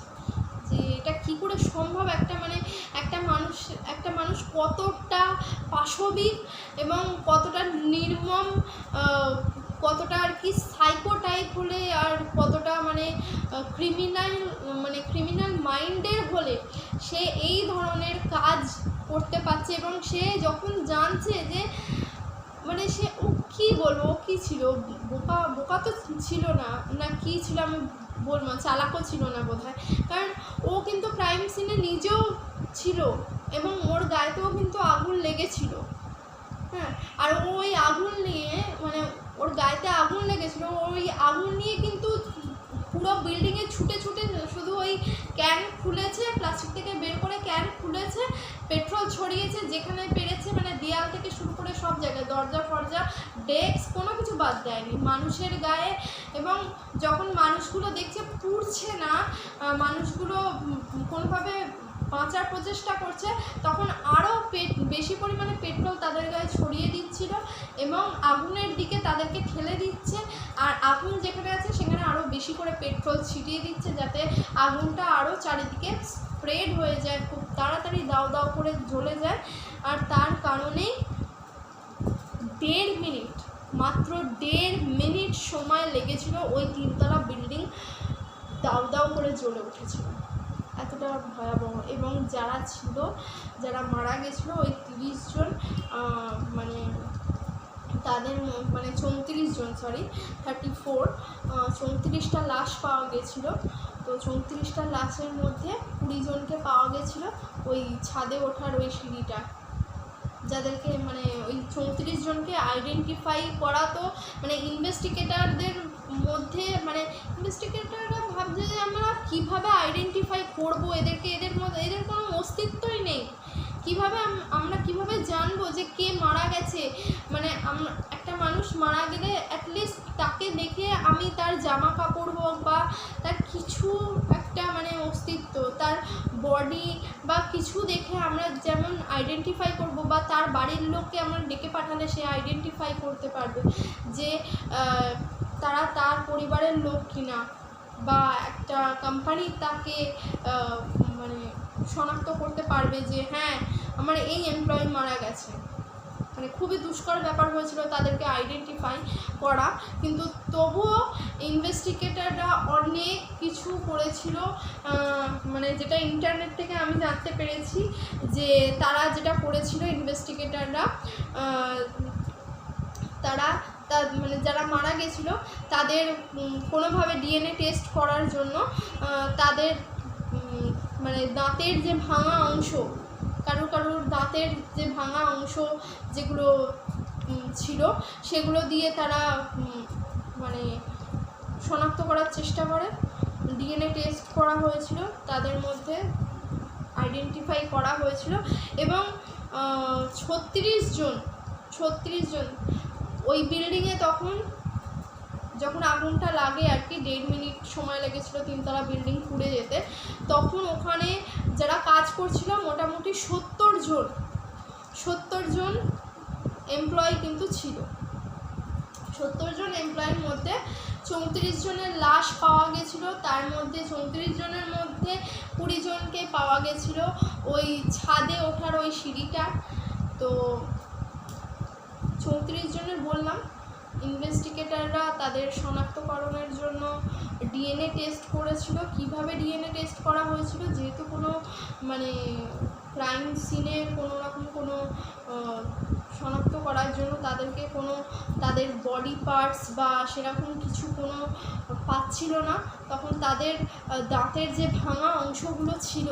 [SPEAKER 1] যে এটা কি করে সম্ভব। একটা মানুষ কতটা পাশবিক এবং কতটা নির্মম, কতটা আর কি সাইকো টাইপ হলে আর কতটা মানে ক্রিমিনাল মাইন্ডের হলে সে এই ধরনের কাজ করতে পারছে। এবং সে যখন জানছে যে মানে সে কী বলবো, ও কী ছিল, বোকা তো ছিল না কি ছিল আমি বলবো, চালাকও ছিল না বোধহয়, কারণ ও কিন্তু ক্রাইম সিনে নিজেও ছিল এবং ওর গায়েতেও কিন্তু আগুন লেগেছিল। হ্যাঁ, আর ওই আগুন নিয়ে মানে ওর গায়েতে আগুন লেগেছিল, ওই আগুন নিয়ে কিন্তু পুরো বিল্ডিংয়ে ছুটে শুধু ওই ক্যান খুলেছে, প্লাস্টিক থেকে বের করে ক্যান খুলেছে, পেট্রোল ছড়িয়েছে যেখানে পেরেছে, মানে দেয়াল থেকে শুরু করে সব জায়গায়, দরজা ফরজা ডেস্ক কোনো কিছু বাদ দেয়নি মানুষের গায়ে। এবং যখন মানুষগুলো দেখছে পুড়ছে না, মানুষগুলো কোনোভাবে বাঁচার প্রচেষ্টা করছে, তখন আরও বেশি পরিমাণে পেট্রোল তাদের গায়ে ছড়িয়ে দিচ্ছিল এবং আগুনের দিকে তাদেরকে ঠেলে দিচ্ছে। আর আগুন যেখানে আছে সেখানে আরও বেশি করে পেট্রোল ছিটিয়ে দিচ্ছে, যাতে আগুনটা আরও চারিদিকে স্প্রেড হয়ে যায়, খুব তাড়াতাড়ি দাও দাও করে জ্বলে যায়। আর তার কারণেই 1.5 মিনিট মাত্র 1.5 মিনিট সময় লেগেছিল ওই 3তলা বিল্ডিং দাউ দাউ করে জ্বলে উঠেছিল, এতটা ভয়াবহ। এবং যারা ছিল, যারা মারা গেছিলো ওই 30 জন, মানে তাদের মানে 34 জন, 34টা লাশ পাওয়া গেছিলো। তো 34টা লাশের মধ্যে 20 জনকে পাওয়া গেছিলো ওই ছাদে ওঠার ওই সিঁড়িটা, যাদেরকে মানে ওই 34 জনকে আইডেন্টিফাই করা, তো মানে ইনভেস্টিগেটরদের মধ্যে, মানে ইনভেস্টিগেটররা ভাবছে যে আমরা কীভাবে আইডেন্টিফাই করবো এদেরকে, এদের মধ্যে এদের কোনো অস্তিত্বই নেই, কীভাবে আমরা কীভাবে জানবো যে কে মারা গেছে। মানে একটা মানুষ মারা গেলে অ্যাটলিস্ট তাকে দেখে আমি তার জামা কাপড় হোক বা তার কিছু একটা মানে অস্তিত্ব, তার বডি বা কিছু দেখে আমরা যেমন আইডেন্টিফাই করব, বা তার বাড়ির লোককে আমরা ডেকে পাঠালে সে আইডেন্টিফাই করতে পারবে যে তারা তার পরিবারের লোক কিনা, বা একটা কোম্পানি তাকে মানে শনাক্ত করতে পারবে যে হ্যাঁ আমার এই এমপ্লয়ি মারা গেছে। মানে খুবই দুষ্কর ব্যাপার হয়েছিল তাদেরকে আইডেন্টিফাই করা, কিন্তু তবুও ইনভেস্টিগেটররা অনেক কিছু করেছিল। মানে যেটা ইন্টারনেট থেকে আমি জানতে পেরেছি যে তারা যেটা করেছিল ইনভেস্টিগেটররা, তারা মানে যারা মারা গেছিলো তাদের কোনোভাবে ডিএনএ টেস্ট করার জন্য তাদের মানে দাঁতের যে ভাঙা অংশ, কারোর দাঁতের যে ভাঙা অংশ যেগুলো ছিল সেগুলো দিয়ে তারা মানে শনাক্ত করার চেষ্টা করে, ডিএনএ টেস্ট করা হয়েছিল, তাদের মধ্যে আইডেন্টিফাই করা হয়েছিল। এবং 36 জন ওই বিল্ডিংয়ে যখন আগুনটা লাগে আর কি, 1.5 মিনিট সময় লেগেছিলো 3তলা বিল্ডিং পুড়ে যেতে, তখন ওখানে যারা কাজ করছিল মোটামুটি 70 জন এমপ্লয়ি কিন্তু ছিল। 70 জন এমপ্লয়ির মধ্যে 34 জনের লাশ পাওয়া গেছিলো, তার মধ্যে 34 জনের মধ্যে 20 জনকে পাওয়া গেছিলো ওই ছাদে ওঠার ওই সিঁড়িটা। তো 34 জনের বললাম, ইনভেস্টিগেটররা তাদের শনাক্তকরণের জন্য ডিএনএ টেস্ট করেছিল। কিভাবে ডিএনএ টেস্ট করা হয়েছিল, যেহেতু কোনো মানে ক্রাইম সিনে কোনো রকম কোনো শনাক্ত করার জন্য তাদেরকে কোনো তাদের বডি পার্টস বা সেরকম কিছু কোনো পাচ্ছিল না, তখন তাদের দাঁতের যে ভাঙা অংশগুলো ছিল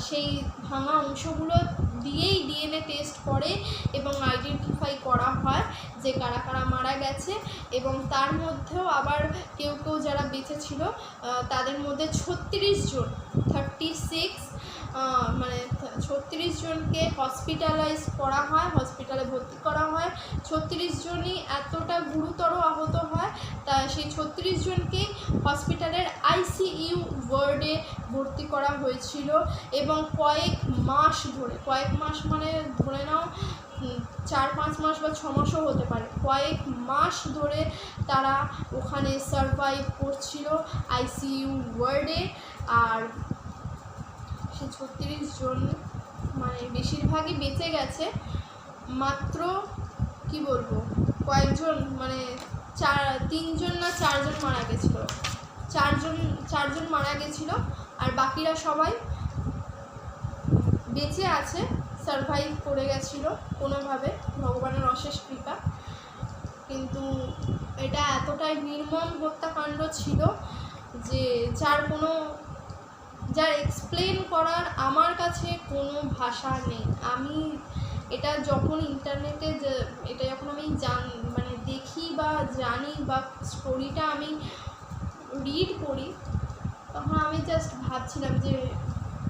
[SPEAKER 1] সেই ভাঙা অংশগুলো দিয়েই ডিএনএ টেস্ট করে এবং আইডেন্টিফাই করা হয় যে কারা কারা মারা গেছে। এবং তার মধ্যেও আবার কেউ যারা বেঁচে ছিল তাদের মধ্যে 36 জন, 36 মানে 36 জনকে হসপিটালাইজ করা হয়, হসপিটালে ভর্তি করা হয়। 36 জনই এতটা গুরুতর আহত হয়, তা সেই 36 জনকে হসপিটালের আইসিইউ ওয়ার্ডে ভর্তি করা হয়েছিল। এবং কয়েক মাস মানে ধরে নাও 4-5 মাস বা 6 মাসও হতে পারে, কয়েক মাস ধরে তারা ওখানে সারভাইভ করছিল আইসিইউ ওয়ার্ডে। আর সে 36 জন মানে বেশিরভাগই বেঁচে গেছে, মাত্র কি বলবো কয়েকজন মানে 3 জন না 4 জন মারা গেছিলো, 4 জন মারা গেছিলো, আর বাকিরা সবাই বেঁচে আছে, সারভাইভ করে গেছিলো কোনোভাবে, ভগবানের অশেষ কৃপা। কিন্তু এটা এতটাই নির্মম হত্যাকাণ্ড ছিল যে যার এক্সপ্লেন করার আমার কাছে কোনো ভাষা নেই। আমি এটা যখন ইন্টারনেটে এটা যখন আমি মানে দেখি বা জানি বা স্টোরিটা আমি রিড করি, তখন আমি জাস্ট ভাবছিলাম যে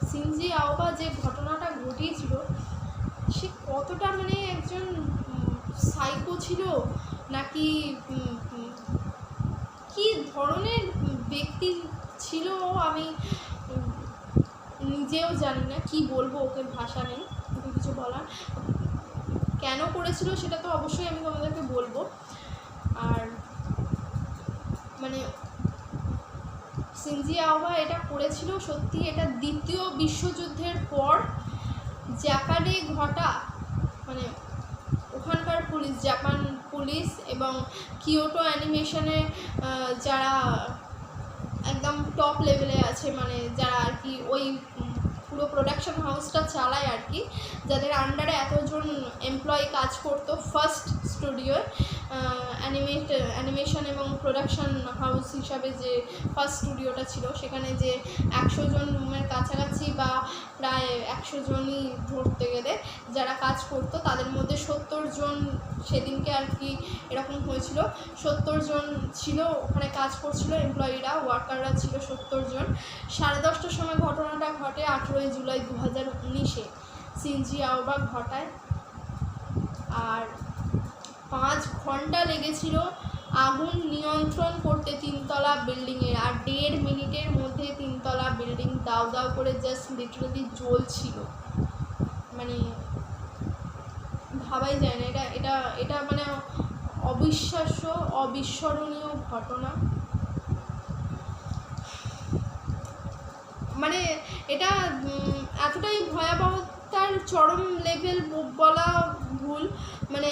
[SPEAKER 1] সিনজি আওবা যে ঘটনাটা ঘটিয়েছিল সে কতটা মানে একজন সাইকো ছিল, নাকি কি ধরনের ব্যক্তি ছিল আমি নিজেও জানি না, কি বলবো, ওকে ভাষা নেই কিছু বলার। কেন করেছিল সেটা তো অবশ্যই আমি তোমাদেরকে বলবো। আর মানে সিনজি আওবা এটা করেছিল সত্যি, এটা দ্বিতীয় বিশ্বযুদ্ধের পর জাপানে ঘটা, মানে ওখানকার পুলিশ, জাপান পুলিশ এবং কিয়োটো অ্যানিমেশনে যারা একদম টপ লেভেলে আছে, মানে যারা আর কি ওই পুরো প্রোডাকশন হাউসটা চালায় আর কি, যাদের আন্ডারে এতজন এমপ্লয়ি কাজ করতো ফার্স্ট স্টুডিওয়ে, অ্যানিমেশন এবং প্রোডাকশন হাউস হিসাবে যে ফার্স্ট স্টুডিওটা ছিল, সেখানে যে 100 জনের কাছাকাছি বা প্রায় 100 জনই ধরতে গেলে যারা কাজ করতো, তাদের মধ্যে 70 জন সেদিনকে আর কি এরকম হয়েছিল, 70 জন ছিল ওখানে কাজ করছিল, এমপ্লয়িরা ওয়ার্কাররা ছিল 70 জন। 10:30টার সময় ঘটনাটা ঘটে 18 জুলাই 2019-এ শিনজি আওবা ঘটায়। আর 5 ঘন্টা লেগেছিল আগুন নিয়ন্ত্রণ করতে 3তলা বিল্ডিংয়ের, আর 1.5 মিনিটের মধ্যে 3তলা বিল্ডিং দাউ দাউ করে জাস্ট লিটারালি জ্বলছিল। মানে ভাবাই যায় না, এটা এটা এটা মানে অবিশ্বাস্য, অবিস্মরণীয় ঘটনা। মানে এটা এতটাই ভয়াবহতার চরম লেভেল বলা ভুল, মানে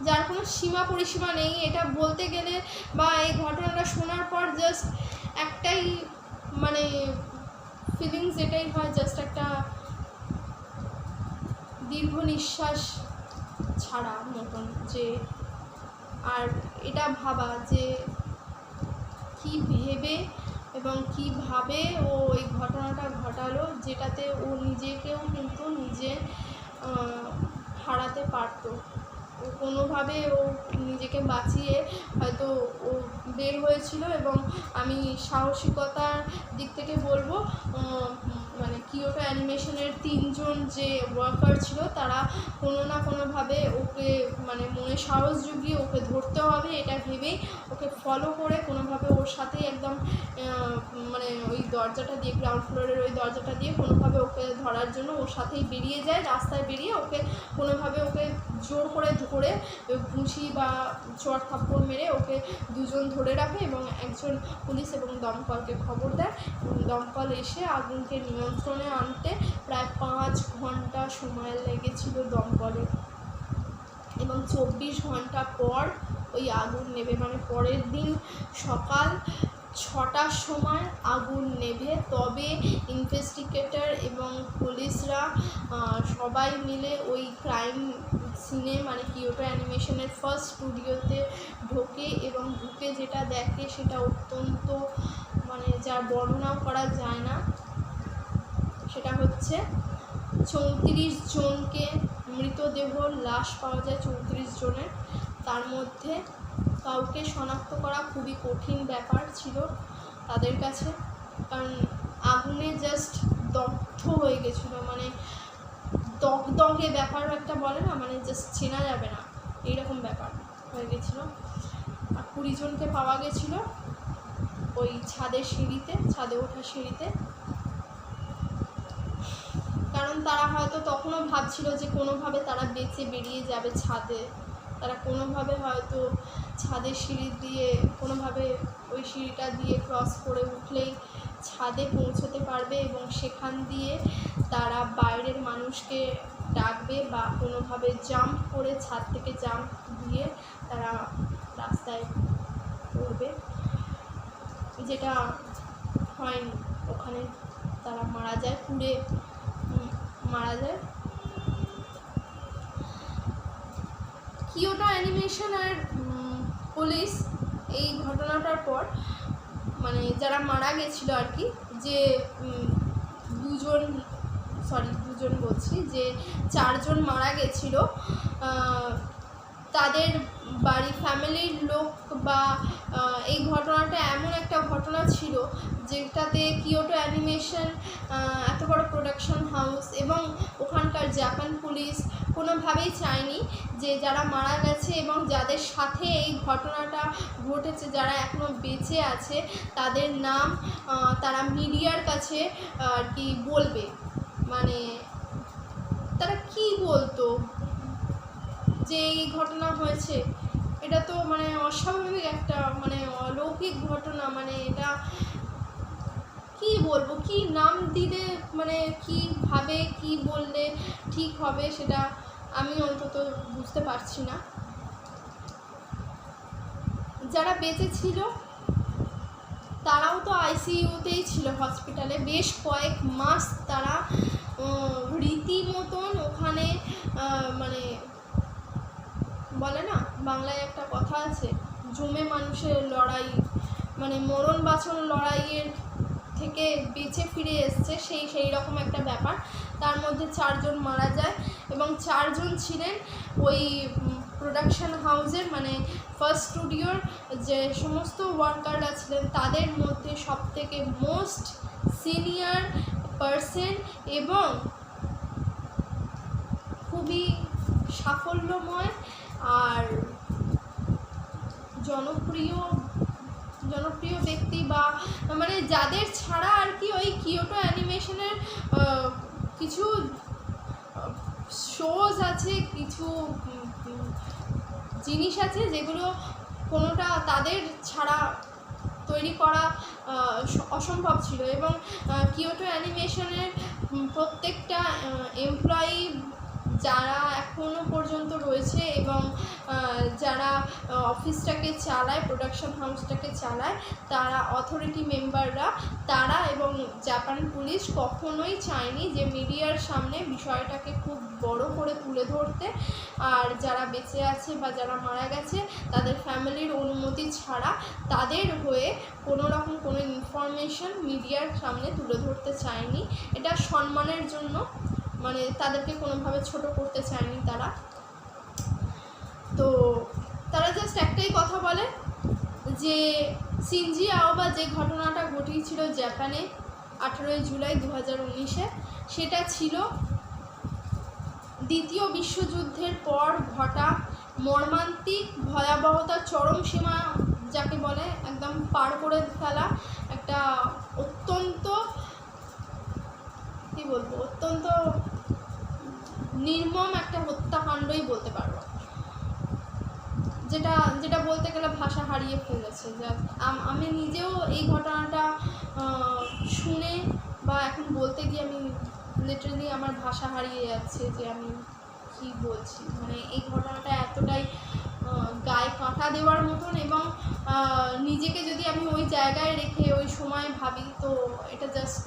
[SPEAKER 1] যার কোনো সীমা পরিসীমা নেই। এটা বলতে গেলে বা এই ঘটনাটা শোনার পর জাস্ট একটাই মানে ফিলিংস এটাই হয়, জাস্ট একটা দীর্ঘ নিঃশ্বাস ছাড়া মতন, যে আর এটা ভাবা যে কি ভেবে এবং কীভাবে ও এই ঘটনাটা ঘটালো, যেটাতে ও নিজেকেও কিন্তু নিজে হারাতে পারতো। ও কোনোভাবে ও নিজেকে বাঁচিয়ে হয়তো ও বের হয়েছিল। এবং আমি সাহসিকতার দিক থেকে বলবো, মানে কিয়োটো অ্যানিমেশনের 3 জন যে ওয়ার্কার ছিল, তারা কোনো না কোনোভাবে ওকে মানে মনে সাহস জুগিয়ে ওকে ধরতে হবে এটা ভেবেই ওকে ফলো করে কোনোভাবে ওর সাথেই একদম মানে ওই দরজাটা দিয়ে, গ্রাউন্ড ফ্লোরের ওই দরজাটা দিয়ে কোনোভাবে ওকে ধরার জন্য ওর সাথেই বেরিয়ে যায়, রাস্তায় বেরিয়ে ওকে কোনোভাবে ওকে জোর করে ধরে ঘুষি বা চড় থাপ্পড় মেরে ওকে 2 জন ধরে রাখে এবং একজন পুলিশ এবং দমকলকে খবর দেয়। দমকল এসে আগুনকে নিয়ন্ত্রণে আনতে প্রায় 5 ঘন্টা সময় লেগেছিল দমকলের, এবং 24 ঘন্টা পর ওই আগুন নেভে, মানে পরের দিন সকাল 6টার সময় আগুন নেভে। তবে ইনভেস্টিগেটর এবং পুলিশরা সবাই মিলে ওই ক্রাইম সিনে মানে কিয়োটো অ্যানিমেশনের ফার্স্ট স্টুডিওতে ঢোকে এবং ঢুকে যেটা দেখে সেটা অত্যন্ত মানে যার বর্ণনাও করা যায় না। সেটা হচ্ছে 34 জনকে মৃতদেহ লাশ পাওয়া যায়, 34 জনের। তার মধ্যে কাউকে শনাক্ত করা খুবই কঠিন ব্যাপার ছিল তাদের কাছে, কারণ আগুনে জাস্ট দগ্ধ হয়ে গেছিলো, মানে দগদগে ব্যাপার একটা বলে না, মানে জাস্ট চেনা যাবে না এইরকম ব্যাপার হয়ে গেছিলো। আর 20 জনকে পাওয়া গেছিলো ওই ছাদের সিঁড়িতে, ছাদে ওঠা সিঁড়িতে, কারণ তারা হয়তো তখনও ভাবছিল যে কোনোভাবে তারা বেঁচে বেরিয়ে যাবে ছাদে, তারা কোনোভাবে হয়তো ছাদের সিঁড়ি দিয়ে কোনোভাবে ওই সিঁড়িটা দিয়ে ক্রস করে উঠলেই ছাদে পৌঁছতে পারবে এবং সেখান দিয়ে তারা বাইরের মানুষকে ডাকবে বা কোনোভাবে জাম্প করে ছাদ থেকে জাম্প দিয়ে তারা রাস্তায় পড়বে, যেটা হয়নি। ওখানে তারা মারা যায়, পুড়ে মারা যায়। কিয়োটো অ্যানিমেশন আর পুলিশ এই ঘটনাটার পর মানে যারা মারা গেছিল আর কি, যে 2 জন বলছি, যে 4 জন মারা গেছিল, তাদের বাড়ি ফ্যামিলির লোক বা এই ঘটনাটা এমন একটা ঘটনা ছিল যেটাতে কিয়োটো অ্যানিমেশন এত বড় প্রোডাকশন হাউস এবং ওখানকার জাপান পুলিশ কোনোভাবেই চায়নি যে যারা মারা গেছে এবং যাদের সাথে এই ঘটনাটা ঘটেছে, যারা এখনও বেঁচে আছে, তাদের নাম তারা মিডিয়ার কাছে আর কি বলবে। মানে তারা কি বলতো যে এই ঘটনা হয়েছে, এটা তো মানে অস্বাভাবিক একটা মানে অলৌকিক ঘটনা, মানে এটা কি বলবো, কি নাম দিলে মানে কীভাবে কি বললে ঠিক হবে সেটা আমি অন্তত বুঝতে পারছি না। যারা বেঁচে ছিল তারাও তো আইসিইউতেই ছিল হসপিটালে, বেশ কয়েক মাস তারা রীতিমতন ওখানে মানে বলে না বাংলায় একটা কথা আছে, জমে মানুষের লড়াই, মানে মরণ বাঁচন লড়াইয়ের থেকে বেঁচে ফিরে এসছে সেই রকম একটা ব্যাপার। তার মধ্যে 4 জন মারা যায় এবং 4 জন ছিলেন ওই প্রোডাকশন হাউসের, মানে ফার্স্ট স্টুডিওর যে সমস্ত ওয়ার্কাররা ছিলেন তাদের মধ্যে সবথেকে মোস্ট সিনিয়র পারসন এবং খুবই সাফল্যময় আর জনপ্রিয় ব্যক্তি, বা মানে যাদের ছাড়া আর কি ওই কিয়োটো অ্যানিমেশনের কিছু শোজ আছে, কিছু জিনিস আছে যেগুলো কোনোটা তাদের ছাড়া তৈরি করা অসম্ভব ছিল। এবং কিয়োটো অ্যানিমেশনের প্রত্যেকটা এমপ্লয়ি যারা এখনও পর্যন্ত রয়েছে এবং যারা অফিসটাকে চালায়, প্রোডাকশন হাউসটাকে চালায়, তারা অথরিটি মেম্বাররা, তারা এবং জাপান পুলিশ কখনোই চায়নি যে মিডিয়ার সামনে বিষয়টাকে খুব বড় করে তুলে ধরতে, আর যারা বেঁচে আছে বা যারা মারা গেছে তাদের ফ্যামিলির অনুমতি ছাড়া তাদের হয়ে কোনো রকম কোনো ইনফরমেশন মিডিয়ার সামনে তুলে ধরতে চায়নি। এটা সম্মানের জন্য, মানে তাদেরকে কোনোভাবে ছোট করতে চায়নি তারা। তো তারা জাস্ট একটাই কথা বলে যে শিনজি আওবা যে ঘটনাটা ঘটিয়েছিল জাপানে 18 জুলাই 2019-এ, সেটা ছিল দ্বিতীয় বিশ্বযুদ্ধের পর ঘটা মর্মান্তিক ভয়াবহতার চরম সীমা যাকে বলে একদম পার করে ফেলা একটা অত্যন্ত নির্মম একটা হত্যাকাণ্ডই বলতে পারবো, যেটা বলতে গেলে ভাষা হারিয়ে ফেলেছে। আমি নিজেও এই ঘটনাটা শুনে বা এখন বলতে গিয়ে আমি লিটারালি আমার ভাষা হারিয়ে যাচ্ছে যে আমি কি বলছি। মানে এই ঘটনাটা এতটাই গায়ে কাঁটা দেওয়ার মতন, এবং নিজেকে যদি আমি ওই জায়গায় রেখে ওই সময় ভাবি তো এটা জাস্ট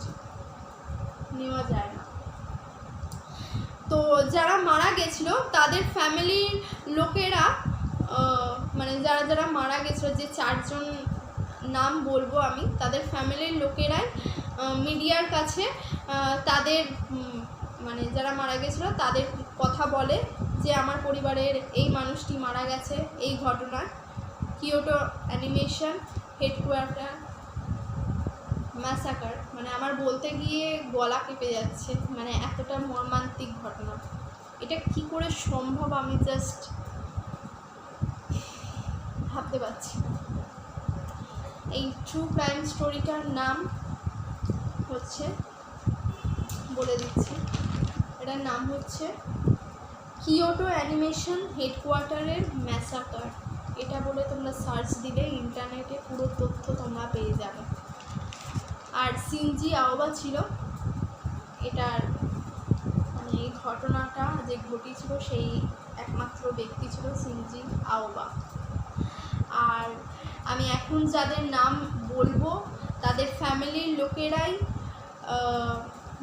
[SPEAKER 1] নেওয়া যায় না। তো যারা মারা গেছিলো তাদের ফ্যামিলির লোকেরা, মানে যারা মারা গেছিলো, যে 4 জন নাম বলবো আমি, তাদের ফ্যামিলির লোকেরাই মিডিয়ার কাছে তাদের মানে যারা মারা গেছিলো তাদের কথা বলে যে আমার পরিবারের এই মানুষটি মারা গেছে এই ঘটনায়, কিয়োটো অ্যানিমেশন হেডকোয়ার্টার ম্যাসাকার। মানে আমার বলতে গিয়ে গলা কেঁপে যাচ্ছে, মানে এতটা মর্মান্তিক ঘটনা। এটা কি করে সম্ভব আমি জাস্ট ভাবতে পারছি। এই ট্রু ক্রাইম স্টোরিটার নাম হচ্ছে, বলে দিচ্ছি, এটার নাম হচ্ছে কিয়োটো অ্যানিমেশন হেডকোয়ার্টারের ম্যাসাকার। এটা বলে তোমরা সার্চ দিলে ইন্টারনেটে পুরো তথ্য তোমরা পেয়ে যাবে। আর শিনজি আওবা ছিল এটার, মানে এই ঘটনাটা যে ঘটিয়েছিল সেই একমাত্র ব্যক্তি ছিল শিনজি আওবা। আর আমি এখন যাদের নাম বলবো তাদের ফ্যামিলির লোকেরাই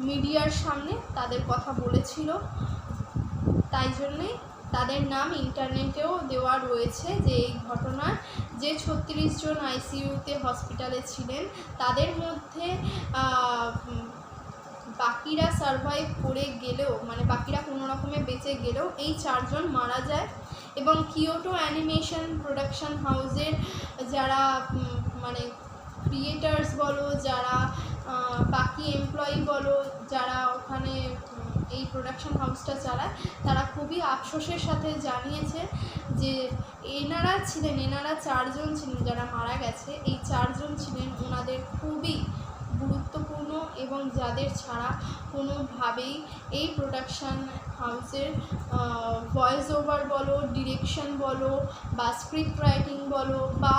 [SPEAKER 1] মিডিয়ার সামনে তাদের কথা বলেছিল, তাই জন্যে তাদের নাম ইন্টারনেটেও দেওয়া রয়েছে। যে এই ঘটনার যে 36 জন আইসিইউতে হসপিটালে ছিলেন তাদের মধ্যে বাকিরা সারভাইভ করে গেলেও, মানে বাকিরা কোনো রকমে বেঁচে গেলেও এই 4 জন মারা যায়। এবং কিয়োটো অ্যানিমেশন প্রোডাকশন হাউসের যারা মানে ক্রিয়েটার্স বলো, যারা বাকি এমপ্লয়ি বলো, যারা ওখানে এই প্রোডাকশন হাউসটা চালায়, তারা খুবই আফসোসের সাথে জানিয়েছে যে এনারা 4 জন ছিলেন যারা মারা গেছে, এই 4 জন ছিলেন ওনাদের খুবই গুরুত্বপূর্ণ এবং যাদের ছাড়া কোনোভাবেই এই প্রোডাকশান হাউসের ভয়েস ওভার বলো, ডিরেকশন বলো, বা স্ক্রিপ্ট রাইটিং বলো, বা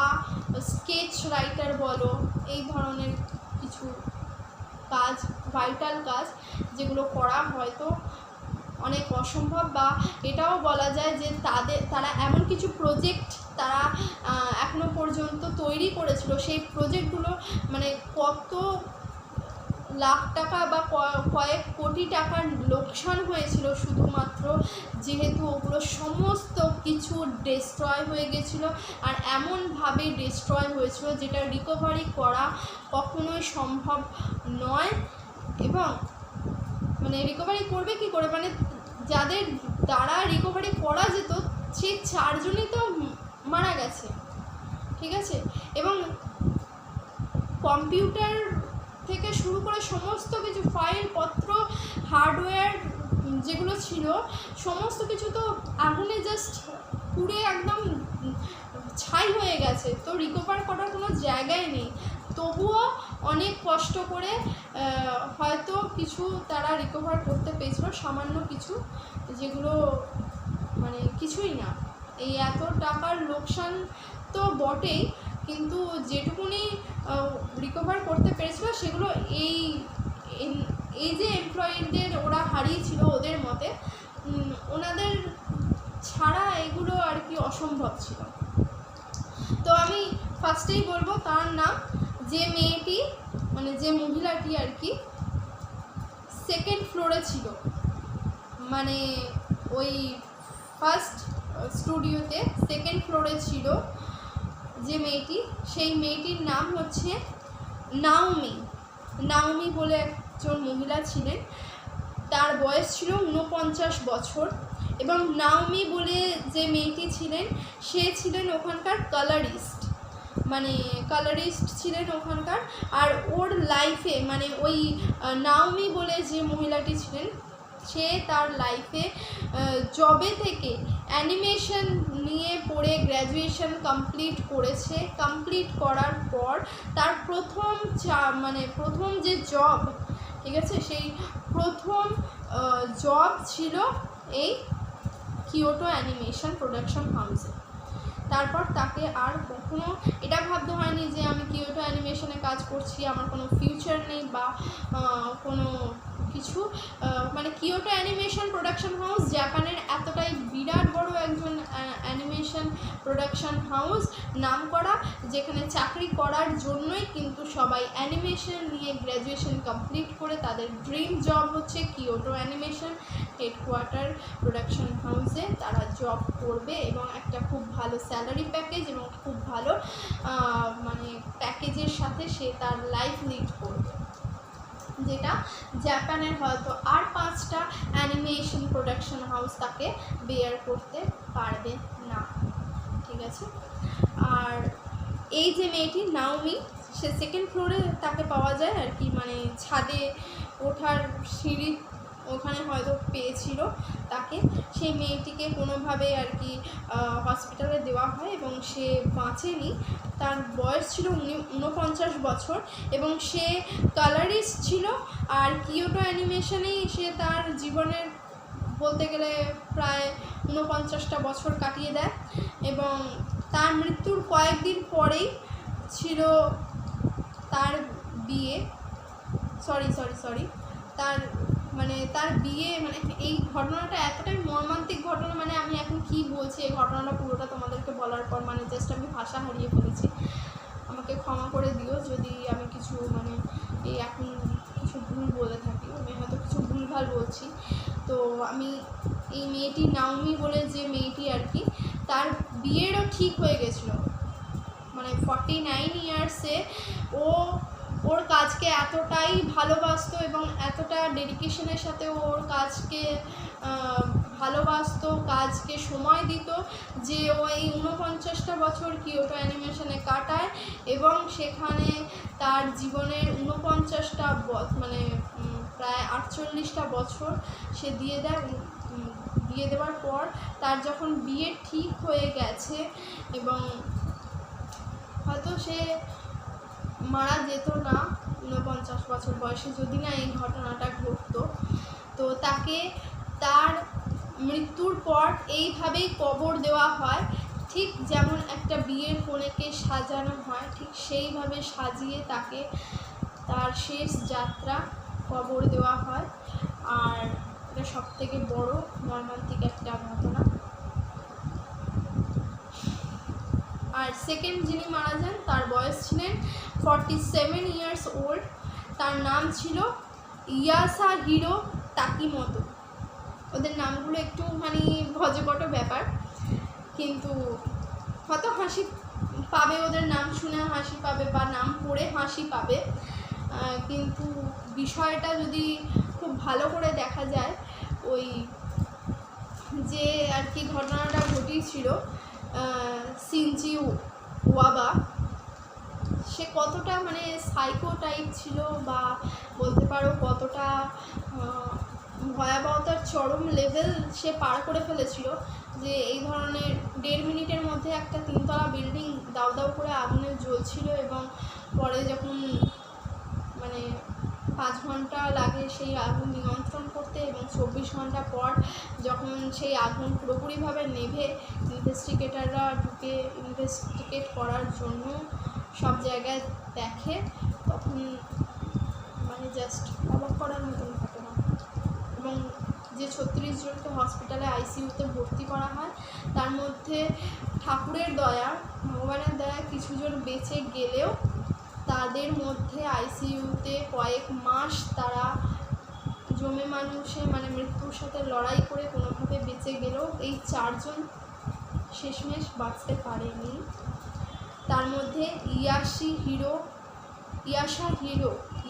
[SPEAKER 1] স্কেচ রাইটার বলো, এই ধরনের কিছু কাজ, ভাইটাল কাজ যেগুলো করা হয়তো অনেক অসম্ভব, বা এটাও বলা যায় যে তারা এমন কিছু প্রজেক্ট তারা এখনো পর্যন্ত পর্যন্ত তৈরি করেছিল, সেই প্রজেক্টগুলো মানে কত লাখ টাকা বা কয়েক কোটি টাকার লোকসান হয়েছিল শুধুমাত্র যেহেতু ওগুলো সমস্ত কিছু ডিস্ট্রয় হয়ে গেছিলো, আর এমনভাবে ডিস্ট্রয় হয়েছিল যেটা রিকভারি করা কখনোই সম্ভব নয়। এবং মানে রিকভারি করবে কি করে, মানে যাদের দ্বারা রিকভারি করা যেত সেই 4 জনই তো মারা গেছে, ঠিক আছে। এবং কম্পিউটার থেকে শুরু করে সমস্ত কিছু ফাইলপত্র, হার্ডওয়্যার যেগুলো ছিল সমস্ত কিছু তো আগুনে জাস্ট পুড়ে একদম ছাই হয়ে গেছে, তো রিকভার করার কোনো জায়গায় নেই। তবুও অনেক কষ্ট করে হয়তো কিছু তারা রিকভার করতে পেরেছিল, সামান্য কিছু, যেগুলো মানে কিছুই না। এই এত টাকার লোকসান তো বটেই, কিন্তু যেটুকুনি রিকভার করতে পেরেছিল সেগুলো এই যে এমপ্লয়িদের ওরা হারিয়েছিল, ওদের মতে ওনাদের ছাড়া এগুলো আর কি অসম্ভব ছিল। তো আমি ফার্স্টেই বলবো তার নাম, যে মেয়েটি মানে যে মহিলাটি আর কি 2nd ফ্লোরে ছিল, মানে ওই ফার্স্ট স্টুডিওতে 2nd ফ্লোরে ছিল যে মেয়েটি, সেই মেয়েটির নাম হচ্ছে নাওমি বলে একজন মহিলা ছিলেন। তার বয়স ছিল 49 বছর। এবং নাওমি বলে যে মেয়েটি ছিলেন সে ছিলেন ওখানকার কালারিস্ট ছিলেন ওখানকার। আর ওর লাইফে মানে ওই নাওমি বলে যে মহিলাটি ছিলেন সে তার লাইফে জবে থেকে অ্যানিমেশন নিয়ে পড়ে গ্র্যাজুয়েশন কমপ্লিট করেছে। কমপ্লিট করার পর তার প্রথম যে জব, ঠিক আছে, সেই প্রথম জব ছিল এই কিয়োটো অ্যানিমেশন প্রোডাকশন হাউসে। তারপর তাকে আর কখনো এটা ভাবতে হয়নি যে আমি কিয়োটো অ্যানিমেশনে কাজ করছি, আমার কোনো ফিউচার নেই বা কোনো কিছু। মানে কিয়োটো অ্যানিমেশন প্রোডাকশন হাউস জাপানের এতটাই বিরাট বড় একজন অ্যানিমেশন প্রোডাকশন হাউস, নাম করা, যেখানে চাকরি করার জন্যই কিন্তু সবাই অ্যানিমেশন নিয়ে গ্র্যাজুয়েশন কমপ্লিট করে তাদের ড্রিম জব হচ্ছে কিয়োটো অ্যানিমেশন হেডকোয়ার্টার প্রোডাকশন হাউসে তারা জব করবে এবং একটা খুব ভালো স্যালারি প্যাকেজ এবং খুব ভালো মানে প্যাকেজের সাথে সে তার লাইফ লিড করবে, যেটা জাপানের হয়তো আর 5টা অ্যানিমেশন প্রোডাকশন হাউস তাকে বেয়ার করতে পারবে না, ঠিক আছে। আর এই যে মেয়েটি নাওমি, সে 2nd ফ্লোরে তাকে পাওয়া যায় আর কি, মানে ছাদে ওঠার সিঁড়ি ওখানে হয়তো পেয়েছিল তাকে। সেই মেয়েটিকে কোনোভাবে আর কি হসপিটালে দেওয়া হয় এবং সে বাঁচেনি। তার বয়স ছিল 49 বছর এবং সে কালারিস্ট ছিল। আর কিয়োটো অ্যানিমেশনেই সে তার জীবনের বলতে গেলে প্রায় 49টা বছর কাটিয়ে দেয়। এবং তার মৃত্যুর কয়েকদিন পরেই ছিল তার বিয়ে, তার বিয়ে। মানে এই ঘটনাটা এতটাই মর্মান্তিক ঘটনা, মানে আমি এখন কি বলছি এই ঘটনাটা পুরোটা তোমাদেরকে বলার পর মানে জাস্ট আমি ভাষা হারিয়ে ফেলেছি। আমাকে ক্ষমা করে দিও যদি আমি কিছু মানে এখন কিছু ভুল বলে থাকি, আমি হয়তো কিছু ভুলভাল বলছি। তো আমি এই মেয়েটি নাওমি বলে যে মেয়েটি আর কি, তার বিয়েরও ঠিক হয়ে গেছিলো, মানে 49 ইয়ার্সে ওর কাজকে এতটাই ভালোবাসতো এবং এতটা ডেডিকেশনের সাথে ওর কাজকে ভালোবাসতো, কাজকে সময় দিত যে ও এই 49টা বছর কিয়োটো অ্যানিমেশনে কাটায় এবং সেখানে তার জীবনের 49টা মানে প্রায় 48টা বছর সে দিয়ে দেওয়ার পর তার যখন বিয়ে ঠিক হয়ে গেছে এবং হয়তো সে মারা যেত না 49 বছর বয়সে যদি না এই ঘটনাটা ঘটতো, তো তাকে তার মৃত্যুর পর এইভাবেই কবর দেওয়া হয়। ঠিক যেমন একটা বিয়ের কনেকে সাজানো হয় ঠিক সেইভাবে সাজিয়ে তাকে তার শেষ যাত্রা কবর দেওয়া হয়। আর এটা সবথেকে বড় মর্মান্তিক একটা ঘটনা। আর সেকেন্ড যিনি মারা যান তার বয়স ছিলেন 47 ইয়ার্স ওল্ড। তার নাম ছিল ইয়াসাহিরো তাকিমোতো। ওদের নামগুলো একটু মানে ভজকট ব্যাপার, কিন্তু হয়তো হাসি পাবে, ওদের নাম শুনে হাসি পাবে বা নাম পড়ে হাসি পাবে, কিন্তু বিষয়টা যদি খুব ভালো করে দেখা যায়, ওই যে আর কি ঘটনাটা ঘটিয়েছিল শিনজি ওয়াবা, সে কতটা মানে সাইকো টাইপ ছিল বা বলতে পারো কতটা ভয়াবহতার চরম লেভেল সে পার করে ফেলেছিল, যে এই ধরনের 1.5 মিনিটের মধ্যে একটা 3তলা বিল্ডিং দাউ দাউ করে আগুনে জ্বলছিল, এবং পরে যখন মানে 5 ঘন্টা লাগে সেই আগুন নিয়ন্ত্রণ করতে, এবং 24 ঘন্টা পর যখন সেই আগুন পুরোপুরিভাবে নেভে ইনভেস্টিগেটররা ঢুকে ইনভেস্টিগেট করার জন্য সব জায়গায় দেখে, তখন মানে জাস্ট অবাক করার মতন ঘটনা। এবং যে 36 জনকে হসপিটালে আইসিইউতে ভর্তি করা হয়, তার মধ্যে ঠাকুরের দয়া, ভগবানের দয়া কিছুজন বেঁচে গেলেও তাদের মধ্যে আইসিইউতে কয়েক মাস তারা জমে মানুষে মানে মৃত্যুর সাথে লড়াই করে কোনোভাবে বেঁচে গেলেও এই 4 জন শেষমেশ বাঁচতে পারেনি। তার মধ্যে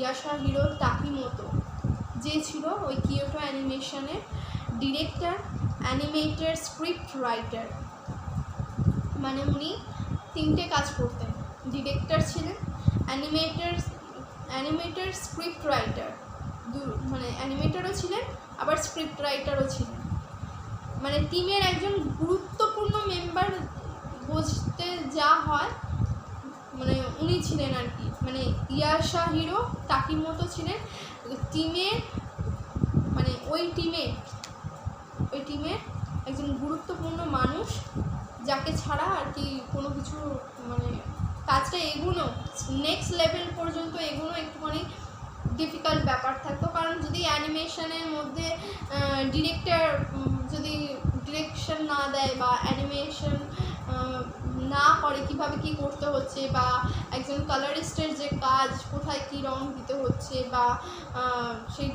[SPEAKER 1] ইয়াসাহিরো তাকিমোতো যে ছিল ওই কিয়োটো অ্যানিমেশনের ডিরেক্টর, অ্যানিমেটর, স্ক্রিপ্ট রাইটার, মানে উনি 3টে কাজ করতেন। ডিরেক্টর ছিলেন, অ্যানিমেটর, স্ক্রিপ্ট রাইটার, মানে অ্যানিমেটরও ছিলেন আবার স্ক্রিপ্ট রাইটারও ছিলেন, মানে টিমের একজন গুরুত্বপূর্ণ মেম্বার বুঝতে যা হয় মানে উনি ছিলেন আর কি। মানে ইয়াসাহিরো তাকিমোতো ছিলেন টিমের মানে ওই টিমের একজন গুরুত্বপূর্ণ মানুষ, যাকে ছাড়া আর কি কোনো কিছু মানে কাজটা এগোনো নেক্সট লেভেল পর্যন্ত এগোনো একটুখানি ডিফিকাল্ট ব্যাপার থাকতো। কারণ যদি অ্যানিমেশনের মধ্যে ডিরেক্টর যদি ডিরেকশন না দেয় বা অ্যানিমেশন না করে কীভাবে কী করতে হচ্ছে, বা একজন কালারিস্টের যে কাজ কোথায় কী রং দিতে হচ্ছে, বা সেই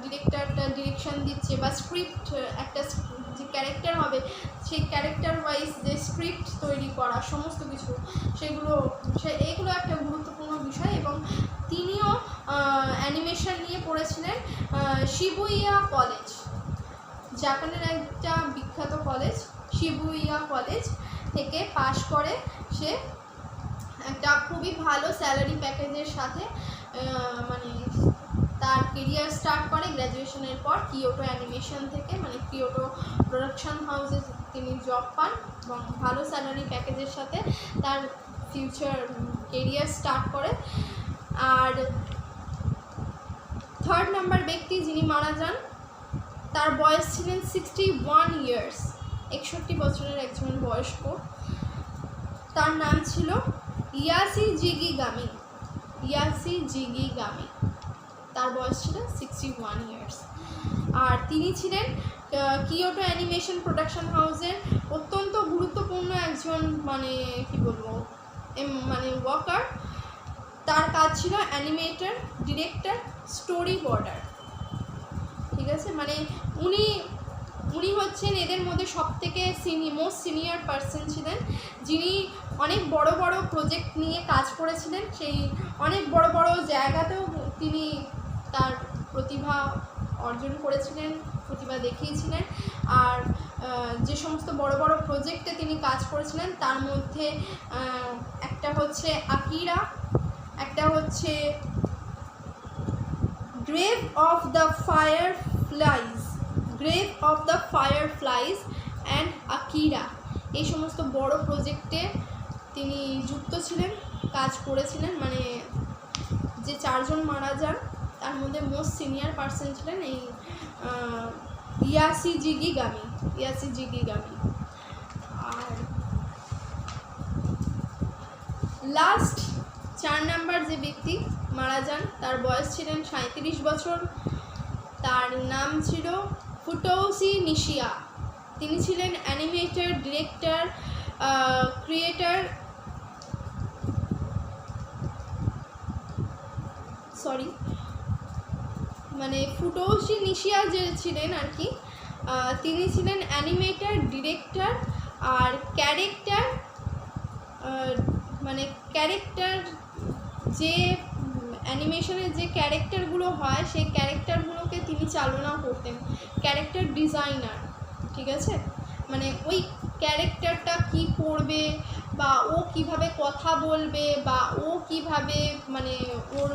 [SPEAKER 1] ডিরেক্টরটা ডিরেকশন দিচ্ছে, বা স্ক্রিপ্ট একটা যে ক্যারেক্টার হবে সেই ক্যারেক্টার ওয়াইজ যে স্ক্রিপ্ট তৈরি করা সমস্ত কিছু, এইগুলো একটা গুরুত্বপূর্ণ বিষয়। এবং তিনিও অ্যানিমেশন নিয়ে পড়েছিলেন শিবুইয়া কলেজ, জাপানের একটা বিখ্যাত কলেজ, শিবুইয়া কলেজ থেকে পাশ করে সে একটা খুবই ভালো স্যালারি প্যাকেজের সাথে মানে তার কেরিয়ার স্টার্ট করে গ্র্যাজুয়েশনের পর কিয়োটো অ্যানিমেশন থেকে, মানে কিয়োটো প্রোডাকশন হাউসে তিনি জব পান এবং ভালো স্যালারি প্যাকেজের সাথে তার ফিউচার কেরিয়ার স্টার্ট করে। আর 3rd নাম্বার ব্যক্তি যিনি মারা যান তার বয়স ছিলেন 61 ইয়ার্স, 61 বছরের একজন বয়স্ক। তার নাম ছিল ইয়াসি জিগি গামি। তার বয়স ছিল 61 ইয়ার্স। আর তিনি ছিলেন কিয়োটো অ্যানিমেশন প্রোডাকশন হাউসের অত্যন্ত গুরুত্বপূর্ণ একজন মানে কি বলবো মানে ওয়ার্কার। তার কাজ ছিল অ্যানিমেটর, ডিরেক্টর, স্টোরি বোর্ডার, ঠিক আছে। মানে উনি হচ্ছেন এদের মধ্যে সবথেকে মোস্ট সিনিয়র পার্সন ছিলেন, যিনি অনেক বড় বড় প্রজেক্ট নিয়ে কাজ করেছিলেন। সেই অনেক বড় বড় জায়গাতেও তিনি তার প্রতিভা অর্জন করেছিলেন, প্রতিভা দেখিয়েছিলেন। আর যে সমস্ত বড় বড় প্রজেক্টে তিনি কাজ করেছিলেন তার মধ্যে একটা হচ্ছে আকিরা, একটা হচ্ছে grave of the fireflies and Akira, এই সমস্ত বড় প্রজেক্টে তিনি যুক্ত ছিলেন, কাজ করেছিলেন। মানে যে 4 জন মারা যান তার মধ্যে মোস্ট সিনিয়র পার্সন ছিলেন এই ইয়াসি জিগি গামি। আর লাস্ট 4 নাম্বার যে ব্যক্তি মারা যান তার বয়স ছিলেন 37 বছর। তার নাম ছিল ফুটোশি নিশিয়া। তিনি ছিলেন অ্যানিমেটর, ডিরেক্টর, ক্রিয়েটার মানে ফুটোশি নিশিয়া যে ছিলেন আর কি, তিনি ছিলেন অ্যানিমেটর, ডিরেক্টর আর ক্যারেক্টার, মানে ক্যারেক্টার যে অ্যানিমেশনের যে ক্যারেক্টারগুলো হয় সেই ক্যারেক্টারগুলোকে তিনি চালনা করতেন, ক্যারেক্টার ডিজাইনার, ঠিক আছে। মানে ওই ক্যারেক্টারটা কি করবে বা ও কিভাবে কথা বলবে বা ও কিভাবে মানে ওর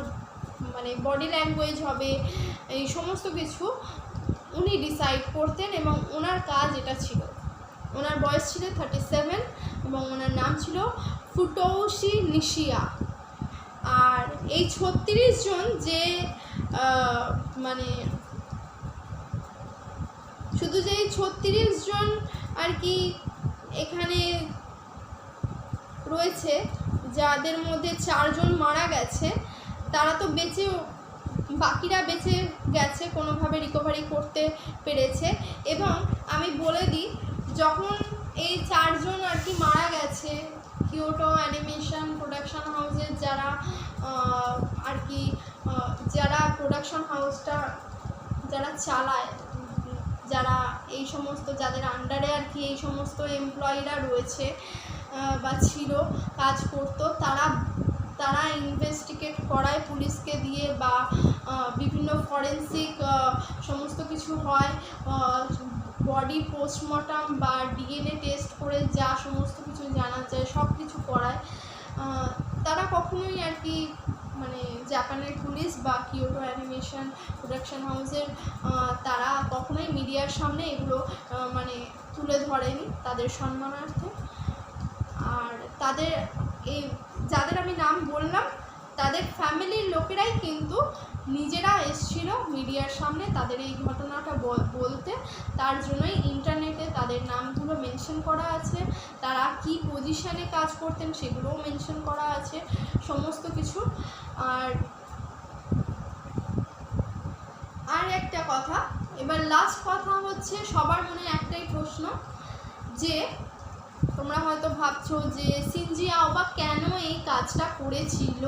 [SPEAKER 1] মানে বডি ল্যাঙ্গুয়েজ হবে, এই সমস্ত কিছু উনি ডিসাইড করতেন এবং ওনার কাজ এটা ছিল। ওনার বয়স ছিল 37 এবং ওনার নাম ছিল ফুটোশি নিশিয়া। আর এই 36 জন যে মানে শুধু যে 36 জন আর কি এখানে রয়েছে, যাদের মধ্যে 4 জন মারা গেছে, তারা তো বাকিরা বেঁচে গেছে, কোনোভাবে রিকভারি করতে পেরেছে। এবং আমি বলে দিই, যখন এই 4 জন আর কি মারা গেছে, কিয়োটো অ্যানিমেশন প্রোডাকশন হাউসের যারা আর কি যারা প্রোডাকশন হাউসটা যারা চালায়, যারা এই সমস্ত যাদের আন্ডারে আর কি এই সমস্ত এমপ্লয়িরা রয়েছে বা ছিল, কাজ করতো, তারা ইনভেস্টিগেট করায় পুলিশকে দিয়ে বা বিভিন্ন ফরেন্সিক সমস্ত কিছু হয়, বডি পোস্টমর্টম বা ডিএনএ টেস্ট করে যা সমস্ত কিছু জানা যায় সব কিছু করায়। তারা কখনোই আর কি মানে জাপানের পুলিশ বা কিয়োটো অ্যানিমেশন প্রোডাকশন হাউসের তারা কখনোই মিডিয়ার সামনে এগুলো মানে তুলে ধরেনি তাদের সম্মানার্থে। আর তাদের এই যাদের আমি নাম বললাম তাদের ফ্যামিলির লোকেরাই কিন্তু নিজেরা এসেছিল মিডিয়ার সামনে তাদের এই ঘটনাটা বলতে। তার জন্যই ইন্টারনেটে তাদের নামগুলো মেনশন করা আছে, তারা কি পজিশানে কাজ করতেন সেগুলোও মেনশন করা আছে, সমস্ত কিছু। আর একটা কথা, এবার লাস্ট কথা হচ্ছে, সবার মনে একটাই প্রশ্ন যে তোমরা হয়তো ভাবছো যে শিনজি আওবা কেন এই কাজটা করেছিল,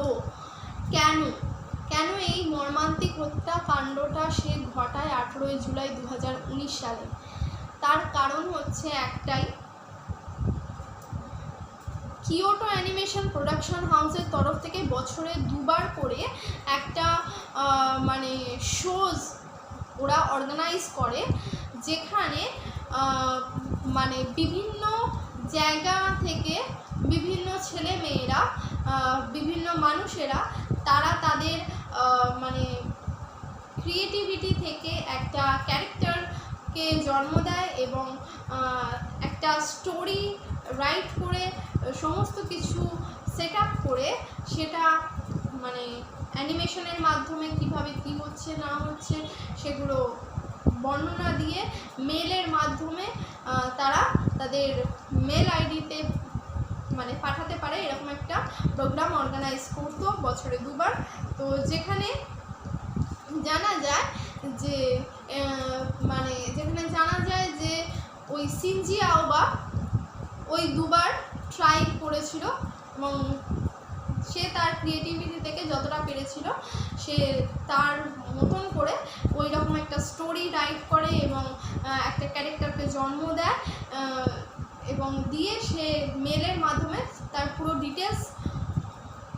[SPEAKER 1] কেন এই মর্মান্তিক হত্যাকাণ্ডটা সে ঘটায় 18 জুলাই 2019 সালে। তার কারণ হচ্ছে একটাই, কিয়োটো অ্যানিমেশন প্রোডাকশন হাউসের তরফ থেকে বছরে 2 বার করে একটা মানে শোজ ওরা অর্গানাইজ করে, যেখানে মানে বিভিন্ন জায়গা থেকে বিভিন্ন ছেলে মেয়েরা, বিভিন্ন মানুষেরা, তারা তাদের মানে ক্রিয়েটিভিটি থেকে একটা ক্যারেক্টারকে জন্ম দেয় এবং একটা স্টোরি রাইট করে সমস্ত কিছু সেট আপ করে সেটা মানে অ্যানিমেশনের মাধ্যমে কিভাবে কি হচ্ছে না হচ্ছে সেগুলো বর্ণনা দিয়ে মেলের মাধ্যমে তারা তাদের মেল আইডিতে মানে পাঠাতে পারে, এরকম একটা প্রোগ্রাম অর্গানাইজ করতো বছরে 2 বার। তো যেখানে জানা যায় যে ওই শিনজি আওবা ওই 2 বার ট্রাই করেছিল এবং সে তার ক্রিয়েটিভিটি থেকে যতটা পেরেছিল সে তার মতন করে ওই রকম একটা স্টোরি রাইট করে এবং একটা ক্যারেক্টারকে জন্ম দেয় এবং দিয়ে সে মেলের মাধ্যমে তার পুরো ডিটেলস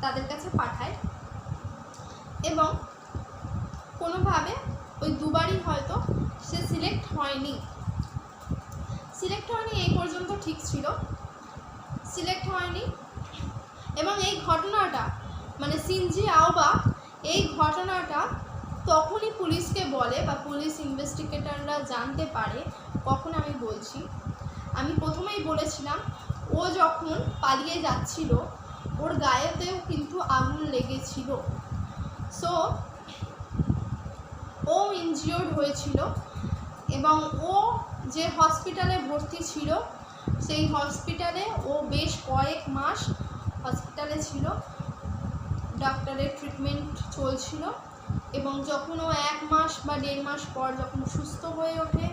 [SPEAKER 1] তাদের কাছে পাঠায়। এবং কোনোভাবে ওই 2 বারই হয়তো সে সিলেক্ট হয়নি, এই পর্যন্ত ঠিক ছিল, সিলেক্ট হয়নি। এবং এই ঘটনাটা মানে শিনজি আওবা এই ঘটনাটা তখনই পুলিশকে বলে বা পুলিশ ইনভেস্টিগেটররা জানতে পারে, কখন আমি বলছি, আমি প্রথমেই বলেছিলাম ও যখন পালিয়ে যাচ্ছিল ওর গায়েতেও কিন্তু আগুন লেগেছিল। সো ও ইনজিওর্ড হয়েছিল এবং ও যে হসপিটালে ভর্তি ছিল সেই হসপিটালে ও বেশ কয়েক মাস হসপিটালে ছিল, ডাক্তারের ট্রিটমেন্ট চলছিল। এবং যখন ও 1 মাস বা 1.5 মাস পর যখন সুস্থ হয়ে ওঠে,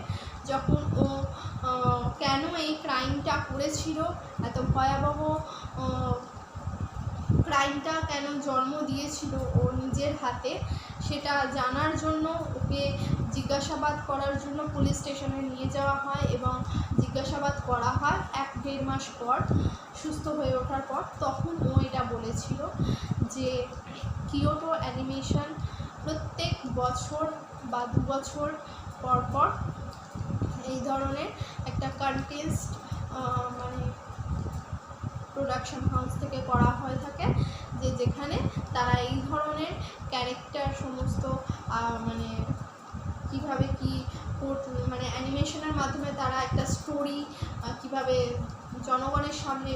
[SPEAKER 1] যখন ও কেন এই ক্রাইমটা করেছিল, এত ভয়াবহ ক্রাইমটা কেন জন্ম দিয়েছিল ও নিজের হাতে, সেটা জানার জন্য ওকে জিজ্ঞাসাবাদ করার জন্য পুলিশ স্টেশনে নিয়ে যাওয়া হয় এবং জিজ্ঞাসাবাদ করা হয় 1-1.5 মাস পর সুস্থ হয়ে ওঠার পর। তখন ও এটা বলেছিল যে কিয়োটো অ্যানিমেশন প্রত্যেক বছর বা 2 বছর পর পর এই ধরনের একটা কন্টেস্ট মানে প্রোডাকশন হাউস থেকে করা হয়ে থাকে, যেখানে তারা এই ধরনের ক্যারেক্টার সমস্ত মানে কীভাবে কী মানে অ্যানিমেশনের মাধ্যমে তারা একটা স্টোরি কীভাবে জনগণের সামনে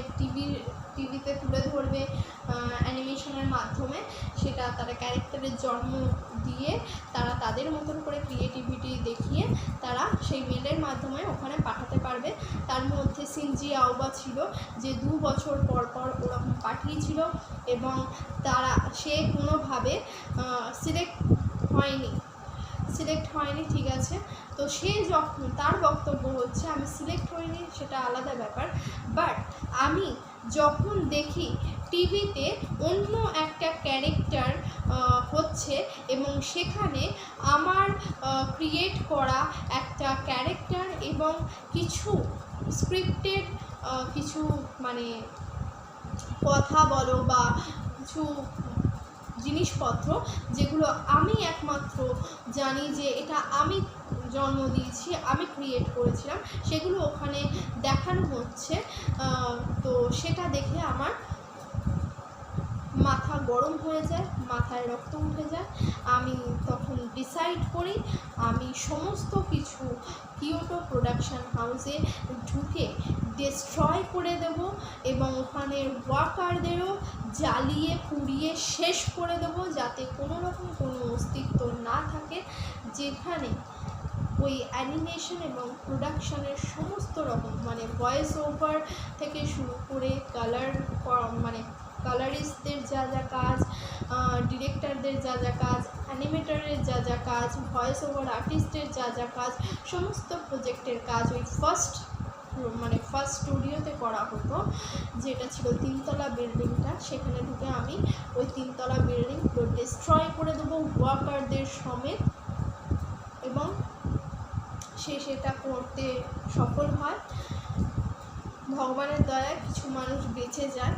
[SPEAKER 1] টিভিতে তুলে ধরবে অ্যানিমেশনের মাধ্যমে, সেটা তারা ক্যারেক্টারের জন্ম দিয়ে তারা তাদের মতন করে ক্রিয়েটিভিটি দেখিয়ে তারা সেই মেলের মাধ্যমে ওখানে পাঠাতে পারবে। তার মধ্যে সিনজি আওবা ছিল, যে 2 বছর পর পর ওরকম পাঠিয়েছিল এবং সে কোনোভাবে সিলেক্ট হয়নি, ঠিক আছে। তো সে যখন তার বক্তব্য হচ্ছে আমি সিলেক্ট হইনি সেটা আলাদা ব্যাপার, বাট আমি যখন দেখি টিভিতে অন্য একটা ক্যারেক্টার হচ্ছে এবং সেখানে আমার ক্রিয়েট করা একটা ক্যারেক্টার এবং কিছু স্ক্রিপ্টেড কিছু মানে কথা বলো বা কিছু জিনিসপত্র যেগুলো আমি একমাত্র জানি যে এটা আমি জন্ম দিয়েছি, আমি ক্রিয়েট করেছিলাম, সেগুলো ওখানে দেখানো হচ্ছে। তো সেটা দেখে আমার মাথা গরম হয়ে যায়, মাথায় রক্ত উঠে যায়। আমি তখন ডিসাইড করি আমি সমস্ত কিছু কিয়োটো প্রোডাকশন হাউসে ঢুকে ডিস্ট্রয় করে দেব এবং ওখানের ওয়ার্কারদেরও জ্বালিয়ে পুড়িয়ে শেষ করে দেব, যাতে কোনো রকম কোনো অস্তিত্ব না থাকে, যেখানে ওই অ্যানিমেশন এবং প্রোডাকশনের সমস্ত রকম মানে ভয়েস ওভার থেকে শুরু করে কালারিস্টদের যা যা কাজ, ডিরেক্টরদের যা যা কাজ, অ্যানিমেটরের যা যা কাজ, ভয়েস ওভার আর্টিস্টের যা যা কাজ, সমস্ত প্রজেক্টের কাজ ওই ফার্স্ট স্টুডিওতে করা হতো, যেটা ছিল 3তলা বিল্ডিংটা। সেখানে ঢুকে আমি ওই 3তলা বিল্ডিং পুরো ডিস্ট্রয় করে দেবো ওয়ার্কারদের সমেত, এবং সেটা করতে সফল হয়। ভগবানের দয়ায় কিছু মানুষ বেঁচে যায়,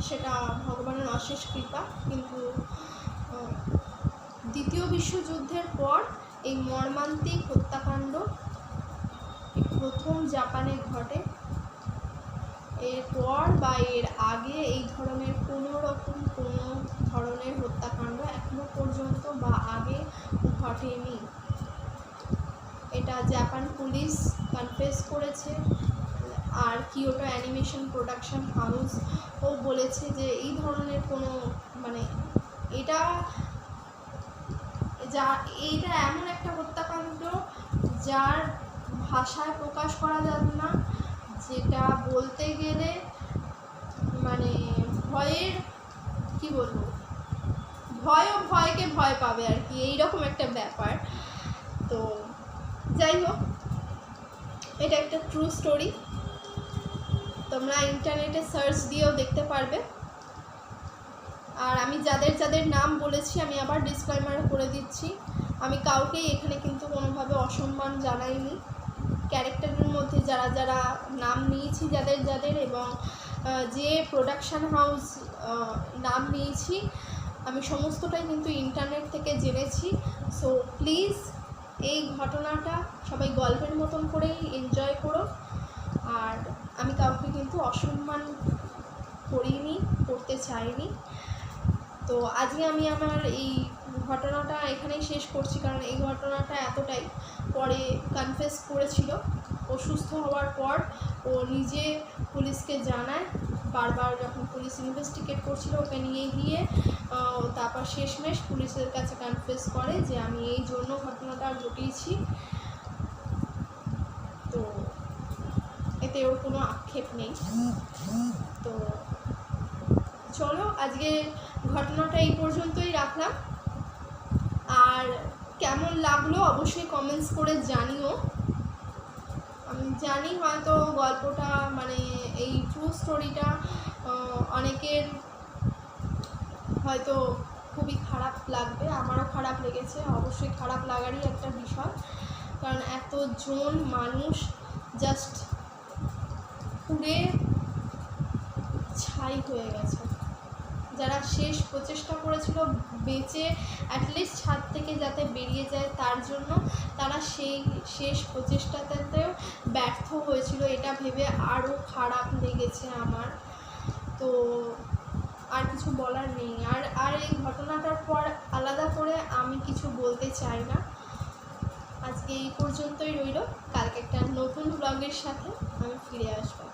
[SPEAKER 1] সেটা ভগবানের অশেষ কৃপা। কিন্তু দ্বিতীয় বিশ্বযুদ্ধের পর এই মর্মান্তিক হত্যাকাণ্ড প্রথম জাপানে ঘটে। এরপর বা এর আগে এই ধরনের কোনো ধরনের হত্যাকাণ্ড এখনো পর্যন্ত বা আগে ঘটেনি। এটা জাপান পুলিশ কনফেস করেছে, আর কিয়োটো অ্যানিমেশন প্রোডাকশন হাউস ও বলেছে যে এই ধরনের কোনো মানে এইটা এমন একটা হত্যাকাণ্ড যার ভাষায় প্রকাশ করা যাবে না, যেটা বলতে গেলে মানে ভয়ের কি বলবো, ভয়কে ভয় পাবে আর কি, এইরকম একটা ব্যাপার। তো যাই হোক, এটা একটা ট্রু স্টোরি, তোমরা ইন্টারনেটে সার্চ দিয়েও দেখতে পারবে। আর আমি যাদের যাদের নাম বলেছি আমি আবার ডিসক্লেমার করে দিচ্ছি, আমি কাউকেই এখানে কিন্তু কোনোভাবে অসম্মান জানাইনি। ক্যারেক্টারের মধ্যে যারা যারা নাম নিয়েছি যাদের এবং যে প্রোডাকশান হাউস নাম নিয়েছি আমি সমস্তটাই কিন্তু ইন্টারনেট থেকে জেনেছি। সো প্লিজ এই ঘটনাটা সবাই গল্পের মতন করেই এনজয় করো। আর আমি কাউকে কিন্তু অসম্মান করতে চাইনি। তো আজকে আমি আমার এই ঘটনাটা এখানেই শেষ করছি, কারণ এই ঘটনাটা এতটাই পরে কনফেস করেছিল। ও সুস্থ হওয়ার পর ও নিজে পুলিশকে জানায়, বারবার যখন পুলিশ ইনভেস্টিগেট করছিল ওকে নিয়ে গিয়ে তারপর শেষমেশ পুলিশের কাছে কনফেস করে যে আমি এই জন্য ঘটনাটা ঘটিয়েছি। তো এতে ওর কোনো আক্ষেপ নেই। তো চলো আজকে ঘটনাটা এই পর্যন্তই রাখলাম। আর কেমন লাগলো অবশ্যই কমেন্টস করে জানিও। আমি জানি হয়তো গল্পটা মানে এই ট্রু স্টোরিটা অনেকের হয়তো খুবই খারাপ লাগবে, আমারও খারাপ লেগেছে, অবশ্যই খারাপ লাগারই একটা বিষয়, কারণ এতজন মানুষ জাস্ট পুড়ে ছাই হয়ে গেছে। যারা শেষ প্রচেষ্টা করেছিল বেঁচে অ্যাটলিস্ট ছাদ থেকে যাতে বেরিয়ে যায় তার জন্য, তারা সেই শেষ প্রচেষ্টাতেও ব্যর্থ হয়েছিল, এটা ভেবে আরও খারাপ লেগেছে আমার। তো আর কিছু বলার নেই। আর এই ঘটনাটার পর আলাদা করে আমি কিছু বলতে চাই না। আজকে এই পর্যন্তই রইল, কালকে একটা নতুন ব্লগের সাথে আমি ফিরে আসবো।